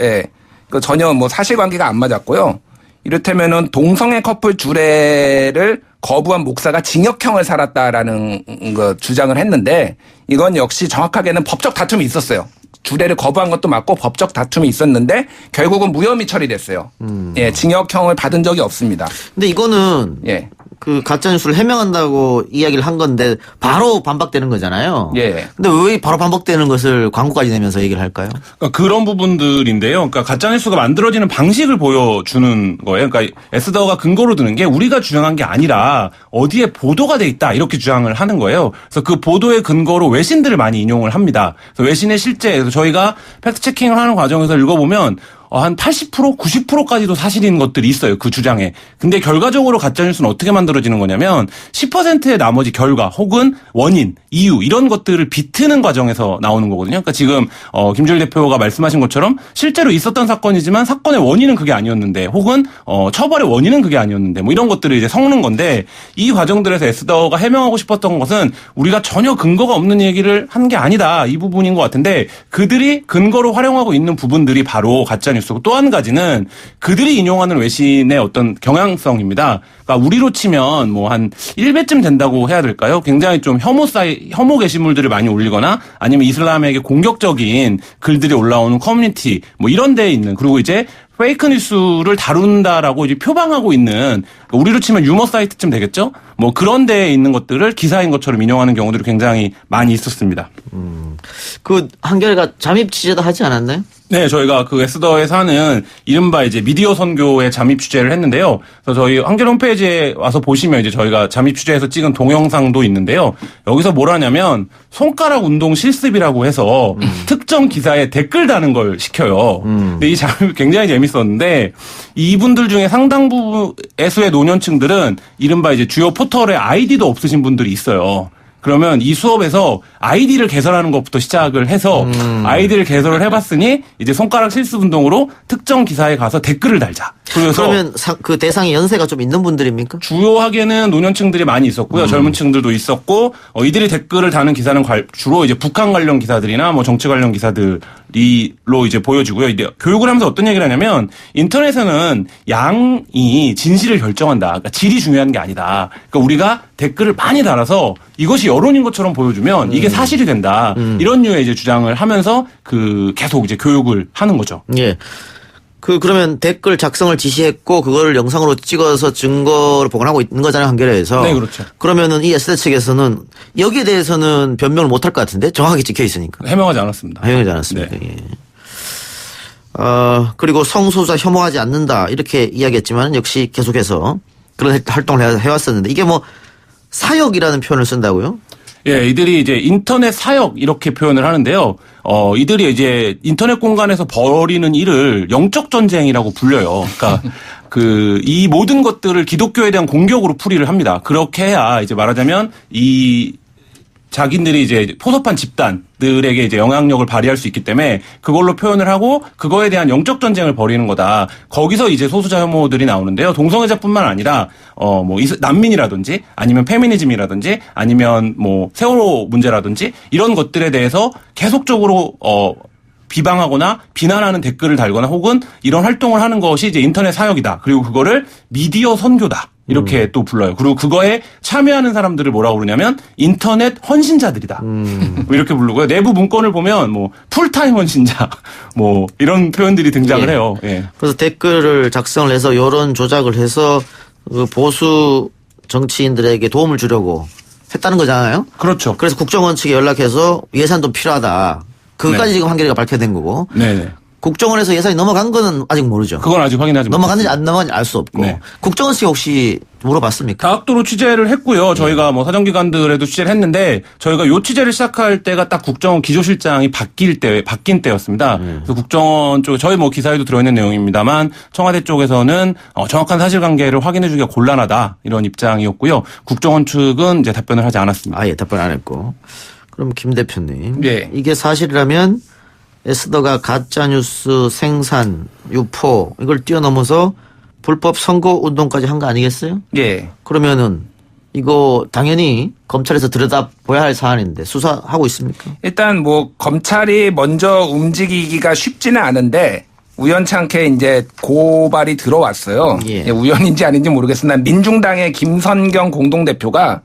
전혀 사실관계가 안 맞았고요. 이를테면은 동성애 커플 주례를 거부한 목사가 징역형을 살았다라는 거 주장을 했는데 이건 역시 정확하게는 법적 다툼이 있었어요. 주례를 거부한 것도 맞고 법적 다툼이 있었는데 결국은 무혐의 처리됐어요. 징역형을 받은 적이 없습니다. 근데 이거는 그 가짜뉴스를 해명한다고 이야기를 한 건데 바로 반박되는 거잖아요. 예. 근데 왜 바로 반박되는 것을 광고까지 내면서 얘기를 할까요? 그러니까 그런 부분들인데요. 그러니까 가짜뉴스가 만들어지는 방식을 보여주는 거예요. 그러니까 에스더가 근거로 드는 게 우리가 주장한 게 아니라 어디에 보도가 돼 있다 이렇게 주장을 하는 거예요. 그래서 그 보도의 근거로 외신들을 많이 인용을 합니다. 그래서 외신의 실제 저희가 팩트 체킹을 하는 과정에서 읽어보면 한 80%, 90%까지도 사실인 것들이 있어요. 그 주장에. 근데 결과적으로 가짜뉴스는 어떻게 만들어지는 거냐면 10%의 나머지 결과 혹은 원인, 이유 이런 것들을 비트는 과정에서 나오는 거거든요. 그러니까 지금 김주일 대표가 말씀하신 것처럼 실제로 있었던 사건이지만 사건의 원인은 그게 아니었는데 혹은 처벌의 원인은 그게 아니었는데 뭐 이런 것들을 이제 섞는 건데 이 과정들에서 에스더가 해명하고 싶었던 것은 우리가 전혀 근거가 없는 얘기를 한 게 아니다. 이 부분인 것 같은데 그들이 근거로 활용하고 있는 부분들이 바로 가짜뉴스 또 한 가지는 그들이 인용하는 외신의 어떤 경향성입니다. 그러니까 우리로 치면 뭐 한 1배쯤 된다고 해야 될까요? 굉장히 좀 혐오 게시물들을 많이 올리거나 아니면 이슬람에게 공격적인 글들이 올라오는 커뮤니티 뭐 이런 데에 있는 그리고 이제 페이크 뉴스를 다룬다라고 이제 표방하고 있는 우리로 치면 유머 사이트쯤 되겠죠? 뭐 그런 데에 있는 것들을 기사인 것처럼 인용하는 경우들이 굉장히 많이 있었습니다. 그 한겨레가 잠입 취재도 하지 않았나요? 네, 저희가 그 에스더에서 하는 이른바 이제 미디어 선교의 잠입 취재를 했는데요. 그래서 저희 한겨레 홈페이지에 와서 보시면 이제 저희가 잠입 취재에서 찍은 동영상도 있는데요. 여기서 뭘 하냐면 손가락 운동 실습이라고 해서 특정 기사에 댓글 다는 걸 시켜요. 근데 이 잠입이 굉장히 재밌었는데 이분들 중에 상당 부분의 노년층들은 이른바 이제 주요 포털에 아이디도 없으신 분들이 있어요. 그러면 이 수업에서 아이디를 개설하는 것부터 시작을 해서 아이디를 개설을 해봤으니 이제 손가락 실습 운동으로 특정 기사에 가서 댓글을 달자. 그러면 그 대상이 연세가 좀 있는 분들입니까? 주요하게는 노년층들이 많이 있었고요. 젊은 층들도 있었고 이들이 댓글을 다는 기사는 주로 이제 북한 관련 기사들이나 뭐 정치 관련 기사들로 이제 보여지고요. 이제 교육을 하면서 어떤 얘기를 하냐면 인터넷에는 양이 진실을 결정한다. 그러니까 질이 중요한 게 아니다. 그러니까 우리가 댓글을 많이 달아서 이것이 여론인 것처럼 보여주면 이게 사실이 된다. 이런 류의 이제 주장을 하면서 계속 이제 교육을 하는 거죠. 예. 그러면 댓글 작성을 지시했고 그거를 영상으로 찍어서 증거를 보관하고 있는 거잖아요, 한겨레에서. 네, 그렇죠. 그러면은 이 에스더 측에서는 여기에 대해서는 변명을 못 할 것 같은데 정확하게 찍혀 있으니까. 해명하지 않았습니다. 해명하지 않았습니다. 네. 예. 그리고 성소수자 혐오하지 않는다 이렇게 이야기했지만 역시 계속해서 그런 활동을 해왔었는데 이게 뭐 사역이라는 표현을 쓴다고요? 예, 이들이 이제 인터넷 사역 이렇게 표현을 하는데요. 이들이 이제 인터넷 공간에서 벌이는 일을 영적 전쟁이라고 불려요. 그러니까 이 모든 것들을 기독교에 대한 공격으로 풀이를 합니다. 그렇게 해야 이제 말하자면 자기들이 이제 포섭한 집단들에게 이제 영향력을 발휘할 수 있기 때문에 그걸로 표현을 하고 그거에 대한 영적 전쟁을 벌이는 거다. 거기서 이제 소수자 혐오들이 나오는데요. 동성애자뿐만 아니라 뭐 난민이라든지 아니면 페미니즘이라든지 아니면 뭐 세월호 문제라든지 이런 것들에 대해서 계속적으로 비방하거나 비난하는 댓글을 달거나 혹은 이런 활동을 하는 것이 이제 인터넷 사역이다. 그리고 그거를 미디어 선교다. 이렇게 또 불러요. 그리고 그거에 참여하는 사람들을 뭐라고 그러냐면 인터넷 헌신자들이다. 뭐 이렇게 부르고요. 내부 문건을 보면 뭐 풀타임 헌신자 뭐 이런 표현들이 등장을 해요. 예. 그래서 댓글을 작성을 해서 여론 조작을 해서 그 보수 정치인들에게 도움을 주려고 했다는 거잖아요. 그렇죠. 그래서 국정원 측에 연락해서 예산도 필요하다. 그것까지 네. 지금 한겨레가 밝혀낸 거고. 네네. 국정원에서 예산이 넘어간 거는 아직 모르죠. 그건 아직 확인하지 넘어갔는지 안 넘어갔는지 알 수 없고. 네. 국정원 측에 혹시 물어봤습니까? 다각도로 취재를 했고요. 저희가 뭐 사정기관들에도 취재를 했는데 저희가 요 취재를 시작할 때가 딱 국정원 기조실장이 바뀐 때였습니다. 그래서 국정원 쪽 저희 뭐 기사에도 들어있는 내용입니다만 청와대 쪽에서는 정확한 사실관계를 확인해주기가 곤란하다 이런 입장이었고요. 국정원 측은 이제 답변을 하지 않았습니다. 아예 답변 안 했고. 그럼 김 대표님, 예. 이게 사실이라면 에스더가 가짜뉴스 생산, 유포 이걸 뛰어넘어서 불법 선거 운동까지 한 거 아니겠어요? 예. 그러면은 이거 당연히 검찰에서 들여다봐야 할 사안인데 수사하고 있습니까? 일단 뭐 검찰이 먼저 움직이기가 쉽지는 않은데 우연찮게 이제 고발이 들어왔어요. 예. 우연인지 아닌지 모르겠으나 민중당의 김선경 공동대표가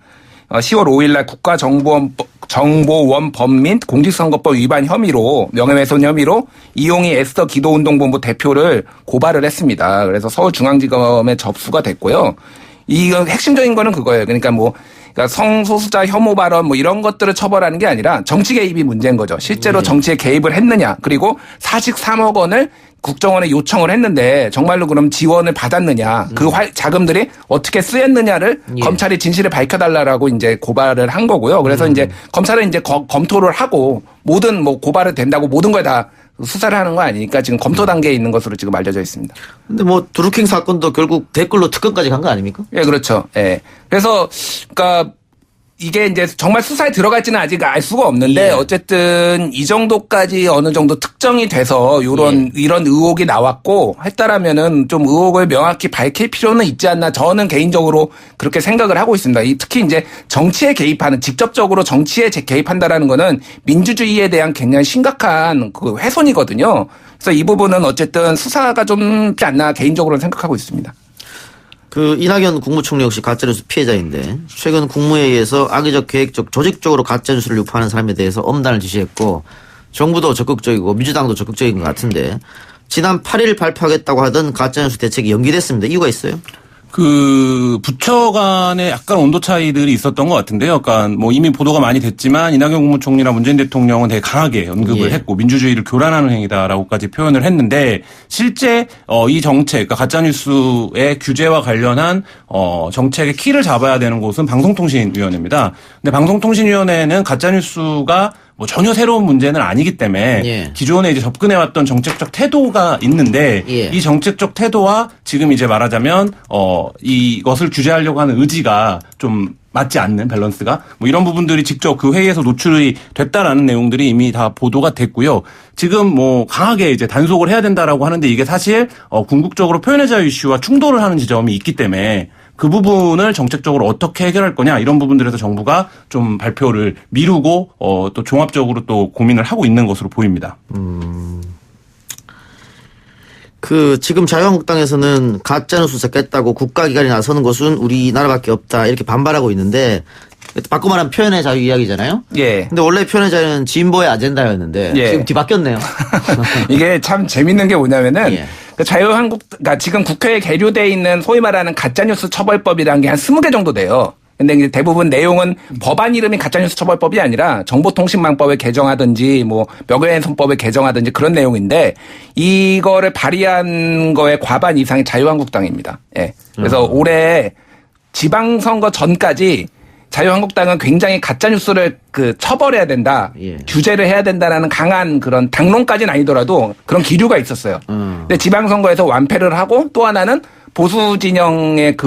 10월 5일 날 국가정보원법 및 공직선거법 위반 혐의로 명예훼손 혐의로 이용희 에스더 기도운동본부 대표를 고발을 했습니다. 그래서 서울중앙지검에 접수가 됐고요. 이거 핵심적인 거는 그거예요. 그러니까 그러니까 성소수자 혐오 발언 이런 것들을 처벌하는 게 아니라 정치 개입이 문제인 거죠. 실제로 정치에 개입을 했느냐. 그리고 43억 원을 국정원에 요청을 했는데 정말로 그럼 지원을 받았느냐. 그 자금들이 어떻게 쓰였느냐를 검찰이 진실을 밝혀달라라고 이제 고발을 한 거고요. 그래서 이제 검찰은 이제 검토를 하고 모든 고발을 된다고 모든 걸 다 수사를 하는 거 아니니까 지금 검토 단계에 있는 것으로 지금 알려져 있습니다. 근데 드루킹 사건도 결국 댓글로 특검까지 간 거 아닙니까? 예, 그렇죠. 예. 그래서 그러니까 이게 이제 정말 수사에 들어갈지는 아직 알 수가 없는데 어쨌든 이 정도까지 어느 정도 특정이 돼서 이런 의혹이 나왔고 했다라면은 좀 의혹을 명확히 밝힐 필요는 있지 않나 저는 개인적으로 그렇게 생각을 하고 있습니다. 특히 이제 정치에 개입하는 직접적으로 정치에 개입한다라는 거는 민주주의에 대한 굉장히 심각한 그 훼손이거든요. 그래서 이 부분은 어쨌든 수사가 좀 있지 않나 개인적으로는 생각하고 있습니다. 이낙연 국무총리 역시 가짜뉴스 피해자인데 최근 국무회의에서 악의적 계획적 조직적으로 가짜뉴스를 유포하는 사람에 대해서 엄단을 지시했고 정부도 적극적이고 민주당도 적극적인 것 같은데 지난 8일 발표하겠다고 하던 가짜뉴스 대책이 연기됐습니다. 이유가 있어요? 부처 간에 약간 온도 차이들이 있었던 것 같은데요. 그러니까 이미 보도가 많이 됐지만 이낙연 국무총리나 문재인 대통령은 되게 강하게 언급을 했고 민주주의를 교란하는 행위다라고까지 표현을 했는데 실제 이 정책, 그러니까 가짜뉴스의 규제와 관련한 정책의 키를 잡아야 되는 곳은 방송통신위원회입니다. 근데 방송통신위원회는 가짜뉴스가 전혀 새로운 문제는 아니기 때문에 기존에 이제 접근해왔던 정책적 태도가 있는데 이 정책적 태도와 지금 이제 말하자면 이것을 규제하려고 하는 의지가 좀 맞지 않는 밸런스가 이런 부분들이 직접 그 회의에서 노출이 됐다라는 내용들이 이미 다 보도가 됐고요. 지금 강하게 이제 단속을 해야 된다라고 하는데 이게 사실 궁극적으로 표현의 자유 이슈와 충돌을 하는 지점이 있기 때문에 그 부분을 정책적으로 어떻게 해결할 거냐 이런 부분들에서 정부가 좀 발표를 미루고 또 종합적으로 또 고민을 하고 있는 것으로 보입니다. 지금 자유한국당에서는 가짜뉴스 깼다고 국가기관이 나서는 것은 우리나라밖에 없다 이렇게 반발하고 있는데 바꿔 말하면 표현의 자유 이야기잖아요. 예. 근데 원래 표현의 자유는 진보의 아젠다였는데 지금 뒤바뀌었네요. 이게 참 재밌는 게 뭐냐면은 그러니까 지금 국회에 계류돼 있는 소위 말하는 가짜뉴스 처벌법이라는 게 한 20개 정도 돼요. 근데 이제 대부분 내용은 법안 이름이 가짜뉴스 처벌법이 아니라 정보통신망법을 개정하든지 명예훼손법을 개정하든지 그런 내용인데 이거를 발의한 거의 과반 이상이 자유한국당입니다. 예. 그래서 올해 지방선거 전까지 자유한국당은 굉장히 가짜뉴스를 처벌해야 된다, 규제를 해야 된다라는 강한 그런 당론까지는 아니더라도 그런 기류가 있었어요. 근데 지방선거에서 완패를 하고 또 하나는 보수 진영에서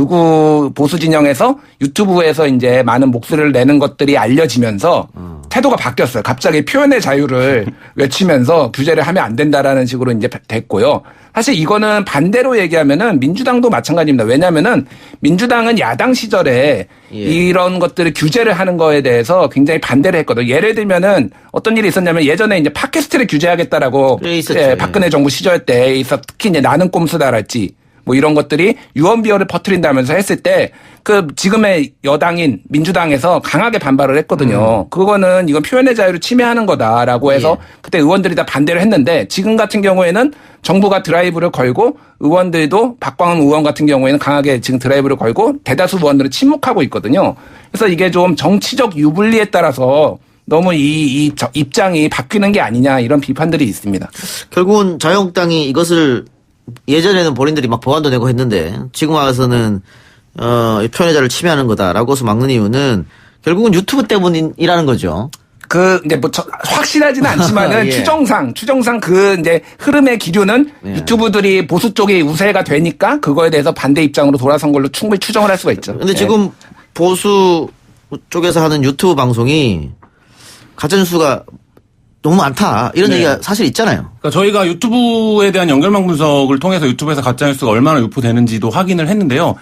유튜브에서 이제 많은 목소리를 내는 것들이 알려지면서 태도가 바뀌었어요. 갑자기 표현의 자유를 외치면서 규제를 하면 안 된다라는 식으로 이제 됐고요. 사실 이거는 반대로 얘기하면은 민주당도 마찬가지입니다. 왜냐면은 민주당은 야당 시절에 이런 것들을 규제를 하는 거에 대해서 굉장히 반대를 했거든요. 예를 들면은 어떤 일이 있었냐면 예전에 이제 팟캐스트를 규제하겠다라고 박근혜 정부 시절 때 특히 이제 나는 꼼수다랄지 이런 것들이 유언비어를 퍼뜨린다면서 했을 때 지금의 여당인 민주당에서 강하게 반발을 했거든요. 이건 표현의 자유를 침해하는 거다라고 해서 그때 의원들이 다 반대를 했는데 지금 같은 경우에는 정부가 드라이브를 걸고 의원들도 박광훈 의원 같은 경우에는 강하게 지금 드라이브를 걸고 대다수 의원들은 침묵하고 있거든요. 그래서 이게 좀 정치적 유불리에 따라서 너무 이 입장이 바뀌는 게 아니냐 이런 비판들이 있습니다. 결국은 자유한국당이 이것을 예전에는 본인들이 막 법안도 내고 했는데 지금 와서는 표현의 자유를 침해하는 거다라고 해서 막는 이유는 결국은 유튜브 때문이라는 거죠. 이제 확실하지는 않지만은 추정상 이제 흐름의 기류는 유튜브들이 보수 쪽이 우세가 되니까 그거에 대해서 반대 입장으로 돌아선 걸로 충분히 추정을 할 수가 있죠. 근데 지금 보수 쪽에서 하는 유튜브 방송이 가짜뉴스가 너무 많다. 이런 얘기가 사실 있잖아요. 그러니까 저희가 유튜브에 대한 연결망 분석을 통해서 유튜브에서 가짜뉴스가 얼마나 유포되는지도 확인을 했는데요.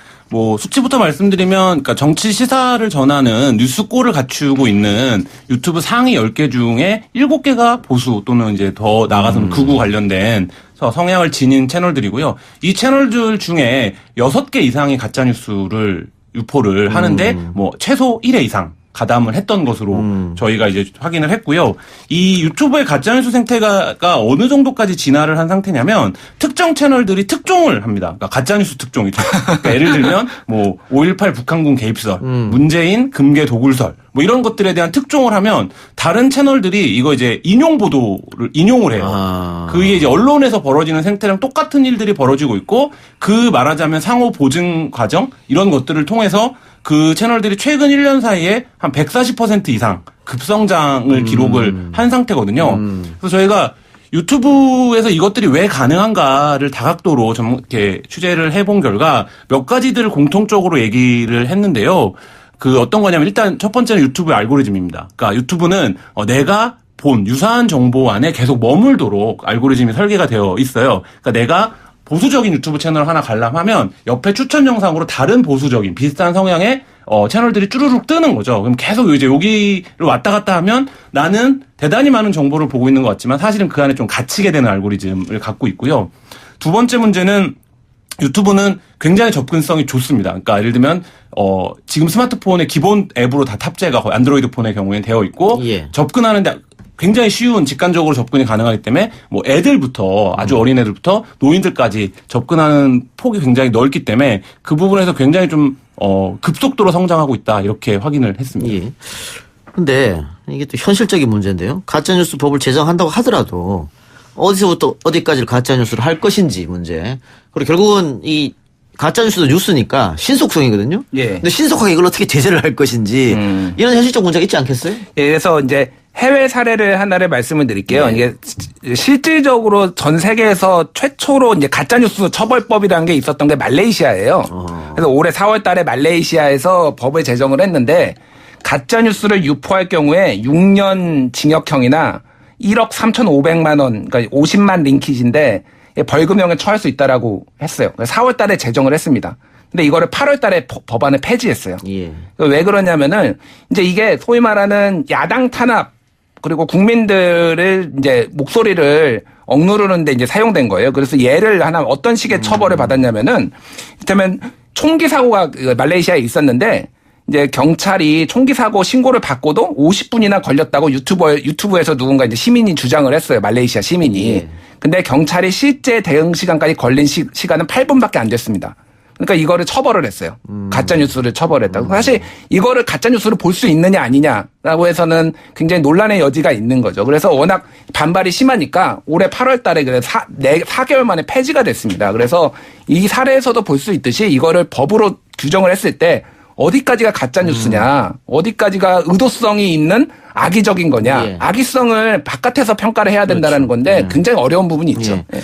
수치부터 말씀드리면, 그러니까 정치 시사를 전하는 뉴스골을 갖추고 있는 유튜브 상위 10개 중에 7개가 보수 또는 이제 더 나아가서는 극우 관련된 성향을 지닌 채널들이고요. 이 채널들 중에 6개 이상이 가짜뉴스를 유포를 하는데 최소 1회 이상. 가담을 했던 것으로 저희가 이제 확인을 했고요. 이 유튜브의 가짜뉴스 생태가 어느 정도까지 진화를 한 상태냐면 특정 채널들이 특종을 합니다. 그러니까 가짜뉴스 특종이죠. 그러니까 예를 들면 뭐 5.18 북한군 개입설, 문재인 금계 도굴설 뭐 이런 것들에 대한 특종을 하면 다른 채널들이 이거 이제 인용 보도를 인용을 해요. 그게 이제 언론에서 벌어지는 생태랑 똑같은 일들이 벌어지고 있고 그 말하자면 상호 보증 과정 이런 것들을 통해서 그 채널들이 최근 1년 사이에 한 140% 이상 급성장을 기록을 한 상태거든요. 그래서 저희가 유튜브에서 이것들이 왜 가능한가를 다각도로 좀 이렇게 취재를 해본 결과 몇 가지들을 공통적으로 얘기를 했는데요. 그 어떤 거냐면 일단 첫 번째는 유튜브의 알고리즘입니다. 그러니까 유튜브는 내가 본 유사한 정보 안에 계속 머물도록 알고리즘이 설계가 되어 있어요. 그러니까 내가 보수적인 유튜브 채널을 하나 관람하면 옆에 추천 영상으로 다른 보수적인 비슷한 성향의 채널들이 쭈루룩 뜨는 거죠. 그럼 계속 이제 여기를 왔다 갔다 하면 나는 대단히 많은 정보를 보고 있는 것 같지만 사실은 그 안에 좀 갇히게 되는 알고리즘을 갖고 있고요. 두 번째 문제는 유튜브는 굉장히 접근성이 좋습니다. 그러니까 예를 들면 지금 스마트폰의 기본 앱으로 다 탑재가 거의 안드로이드 폰의 경우에는 되어 있고 접근하는데 굉장히 쉬운 직관적으로 접근이 가능하기 때문에 뭐 애들부터 아주 어린 애들부터 노인들까지 접근하는 폭이 굉장히 넓기 때문에 그 부분에서 굉장히 좀 급속도로 성장하고 있다 이렇게 확인을 했습니다. 예. 근데 이게 또 현실적인 문제인데요. 가짜뉴스 법을 제정한다고 하더라도 어디서부터 어디까지를 가짜뉴스를 할 것인지 문제. 그리고 결국은 이 가짜뉴스도 뉴스니까 신속성이거든요. 예. 근데 신속하게 이걸 어떻게 제재를 할 것인지 이런 현실적 문제가 있지 않겠어요? 예, 그래서 이제 해외 사례를 하나를 말씀을 드릴게요. 이게 실질적으로 전 세계에서 최초로 이제 가짜뉴스 처벌법이라는 게 있었던 게 말레이시아예요. 그래서 올해 4월 달에 말레이시아에서 법을 제정을 했는데 가짜뉴스를 유포할 경우에 6년 징역형이나 1억 3,500만 원, 그러니까 50만 링킷인데 벌금형에 처할 수 있다라고 했어요. 4월 달에 제정을 했습니다. 근데 이거를 8월 달에 법안을 폐지했어요. 예. 왜 그러냐면은 이제 이게 소위 말하는 야당 탄압 그리고 국민들을 이제 목소리를 억누르는데 이제 사용된 거예요. 그래서 예를 하나 어떤 식의 처벌을 받았냐면은 이를테면 총기 사고가 말레이시아에 있었는데 이제 경찰이 총기 사고 신고를 받고도 50분이나 걸렸다고 유튜브에서 누군가 이제 시민이 주장을 했어요. 말레이시아 시민이. 예. 근데 경찰이 실제 대응 시간까지 걸린 시간은 8분밖에 안 됐습니다. 그러니까 이거를 처벌을 했어요. 가짜뉴스를 처벌했다고. 사실 이거를 가짜뉴스를 볼 수 있느냐 아니냐라고 해서는 굉장히 논란의 여지가 있는 거죠. 그래서 워낙 반발이 심하니까 올해 8월 달에 4개월 만에 폐지가 됐습니다. 그래서 이 사례에서도 볼 수 있듯이 이거를 법으로 규정을 했을 때 어디까지가 가짜뉴스냐, 어디까지가 의도성이 있는 악의적인 거냐, 예. 악의성을 바깥에서 평가를 해야 된다는 건데 굉장히 어려운 부분이 있죠. 예.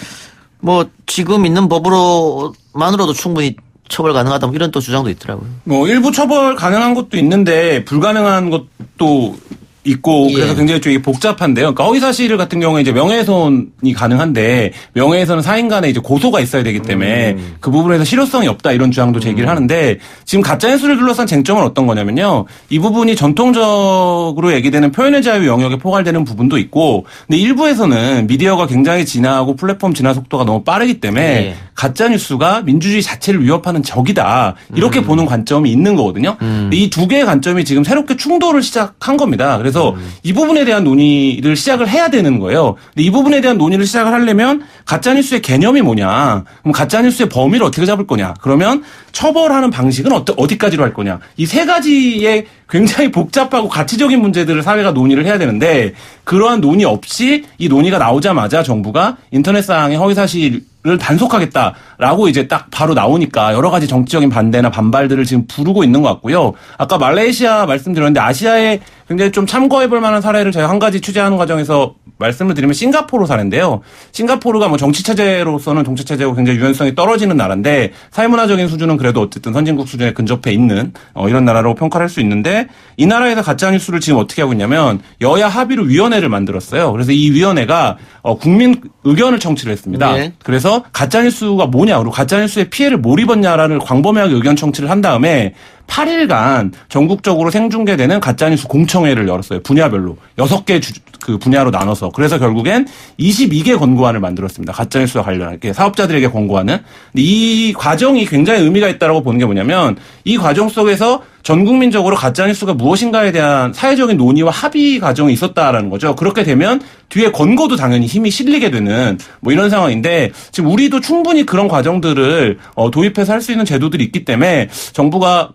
뭐 지금 있는 법으로만으로도 충분히 처벌 가능하다 뭐 이런 또 주장도 있더라고요. 뭐 일부 처벌 가능한 것도 있는데 불가능한 것도 있고 그래서 굉장히 좀 이게 복잡한데요. 그러니까 허위사실 같은 경우에 이제 명예훼손이 가능한데 명예훼손은 사인 간에 이제 고소가 있어야 되기 때문에 그 부분에서 실효성이 없다 이런 주장도 제기를 하는데 지금 가짜뉴스를 둘러싼 쟁점은 어떤 거냐면요. 이 부분이 전통적으로 얘기되는 표현의 자유 영역에 포괄되는 부분도 있고 근데 일부에서는 미디어가 굉장히 진화하고 플랫폼 진화 속도가 너무 빠르기 때문에 가짜뉴스가 민주주의 자체를 위협하는 적이다. 이렇게 보는 관점이 있는 거거든요. 이 두 개의 관점이 지금 새롭게 충돌을 시작한 겁니다. 그래서 이 부분에 대한 논의를 시작을 해야 되는 거예요. 근데 이 부분에 대한 논의를 시작을 하려면 가짜뉴스의 개념이 뭐냐. 그럼 가짜뉴스의 범위를 어떻게 잡을 거냐. 그러면 처벌하는 방식은 어디까지로 할 거냐. 이 세 가지의 굉장히 복잡하고 가치적인 문제들을 사회가 논의를 해야 되는데 그러한 논의 없이 이 논의가 나오자마자 정부가 인터넷상의 허위사실을 단속하겠다라고 이제 딱 바로 나오니까 여러 가지 정치적인 반대나 반발들을 지금 부르고 있는 것 같고요. 아까 말레이시아 말씀드렸는데 아시아에 굉장히 좀 참고해볼 만한 사례를 제가 한 가지 취재하는 과정에서 말씀을 드리면 싱가포르 사례인데요. 싱가포르가 뭐 정치체제로서는 정치체제고 굉장히 유연성이 떨어지는 나라인데 사회문화적인 수준은 그래도 어쨌든 선진국 수준에 근접해 있는 이런 나라로 평가를 할 수 있는데 이 나라에서 가짜뉴스를 지금 어떻게 하고 있냐면 여야 합의로 위원회를 만들었어요. 그래서 이 위원회가 국민 의견을 청취를 했습니다. 네. 그래서 가짜뉴스가 뭐냐 그리고 가짜뉴스의 피해를 뭘 입었냐라는 광범위하게 의견 청취를 한 다음에 8일간 전국적으로 생중계되는 가짜뉴스 공청회를 열었어요. 분야별로. 6개 그 분야로 나눠서. 그래서 결국엔 22개 권고안을 만들었습니다. 가짜뉴스와 관련하게 사업자들에게 권고하는. 근데 이 과정이 굉장히 의미가 있다고 보는 게 뭐냐면 이 과정 속에서 전 국민적으로 가짜뉴스가 무엇인가에 대한 사회적인 논의와 합의 과정이 있었다라는 거죠. 그렇게 되면 뒤에 권고도 당연히 힘이 실리게 되는 뭐 이런 상황인데 지금 우리도 충분히 그런 과정들을 도입해서 할 수 있는 제도들이 있기 때문에 정부가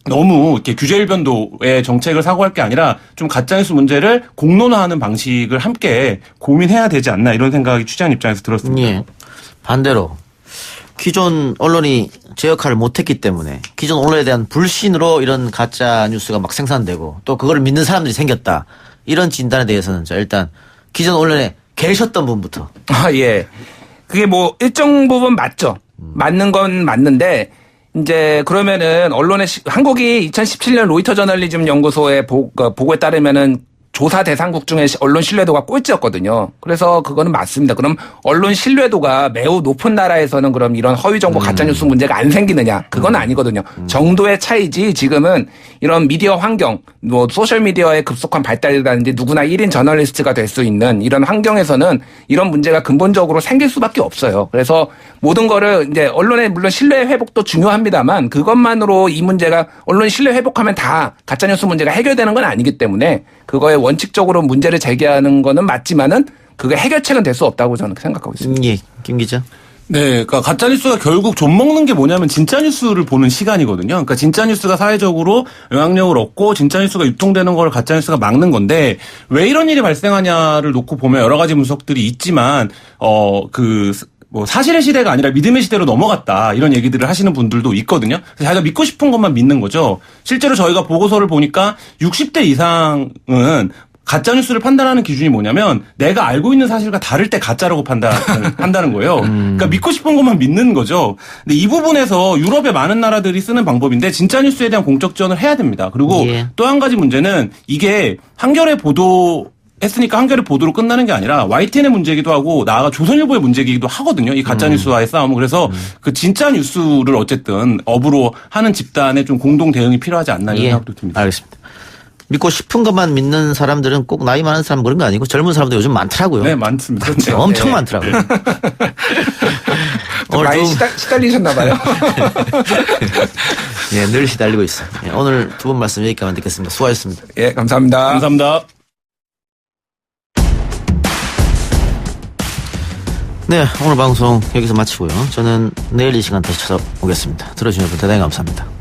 너무 이렇게 규제 일변도의 정책을 사고할 게 아니라 좀 가짜뉴스 문제를 공론화하는 방식을 함께 고민해야 되지 않나 이런 생각이 취재한 입장에서 들었습니다. 예. 반대로 기존 언론이 제 역할을 못했기 때문에 기존 언론에 대한 불신으로 이런 가짜 뉴스가 막 생산되고 또 그걸 믿는 사람들이 생겼다. 이런 진단에 대해서는 자 일단 기존 언론에 계셨던 분부터. 아, 예. 그게 뭐 일정 부분 맞죠. 맞는 건 맞는데 이제 그러면은 한국이 2017년 로이터 저널리즘 연구소의 보고에 따르면은 조사 대상국 중에 언론 신뢰도가 꼴찌였거든요. 그래서 그거는 맞습니다. 그럼 언론 신뢰도가 매우 높은 나라에서는 그럼 이런 허위 정보 가짜뉴스 문제가 안 생기느냐? 그건 아니거든요. 정도의 차이지 지금은 이런 미디어 환경, 뭐 소셜미디어의 급속한 발달이라든지 누구나 1인 저널리스트가 될 수 있는 이런 환경에서는 이런 문제가 근본적으로 생길 수밖에 없어요. 그래서 모든 거를 이제 언론의 물론 신뢰 회복도 중요합니다만 그것만으로 이 문제가 언론 신뢰 회복하면 다 가짜뉴스 문제가 해결되는 건 아니기 때문에 그거에 원칙적으로 문제를 제기하는 거는 맞지만은 그게 해결책은 될 수 없다고 저는 생각하고 있습니다. 예, 김 기자. 네, 그러니까 가짜 뉴스가 결국 좀 먹는 게 뭐냐면 진짜 뉴스를 보는 시간이거든요. 그러니까 진짜 뉴스가 사회적으로 영향력을 얻고 진짜 뉴스가 유통되는 걸 가짜 뉴스가 막는 건데 왜 이런 일이 발생하냐를 놓고 보면 여러 가지 분석들이 있지만 뭐 사실의 시대가 아니라 믿음의 시대로 넘어갔다 이런 얘기들을 하시는 분들도 있거든요. 그래서 자기가 믿고 싶은 것만 믿는 거죠. 실제로 저희가 보고서를 보니까 60대 이상은 가짜뉴스를 판단하는 기준이 뭐냐면 내가 알고 있는 사실과 다를 때 가짜라고 한다는 거예요. 그러니까 믿고 싶은 것만 믿는 거죠. 근데 이 부분에서 유럽의 많은 나라들이 쓰는 방법인데 진짜 뉴스에 대한 공적 지원을 해야 됩니다. 그리고 또 한 가지 문제는 이게 한겨레 했으니까 한겨레 보도로 끝나는 게 아니라 YTN의 문제이기도 하고 나아가 조선일보의 문제이기도 하거든요. 이 가짜뉴스와의 싸움은. 그래서 그 진짜 뉴스를 어쨌든 업으로 하는 집단의 좀 공동 대응이 필요하지 않나 이런 생각도 듭니다. 알겠습니다. 믿고 싶은 것만 믿는 사람들은 꼭 나이 많은 사람 그런 거 아니고 젊은 사람도 요즘 많더라고요. 네, 많습니다. 그렇죠. 엄청 많더라고요. 많이 시달리셨나 봐요. 네, 늘 시달리고 있어요. 네, 오늘 두 분 말씀 여기까지만 듣겠습니다. 수고하셨습니다. 예, 감사합니다. 감사합니다. 네, 오늘 방송 여기서 마치고요. 저는 내일 이 시간 다시 찾아오겠습니다. 들어주신 여러분 대단히 감사합니다.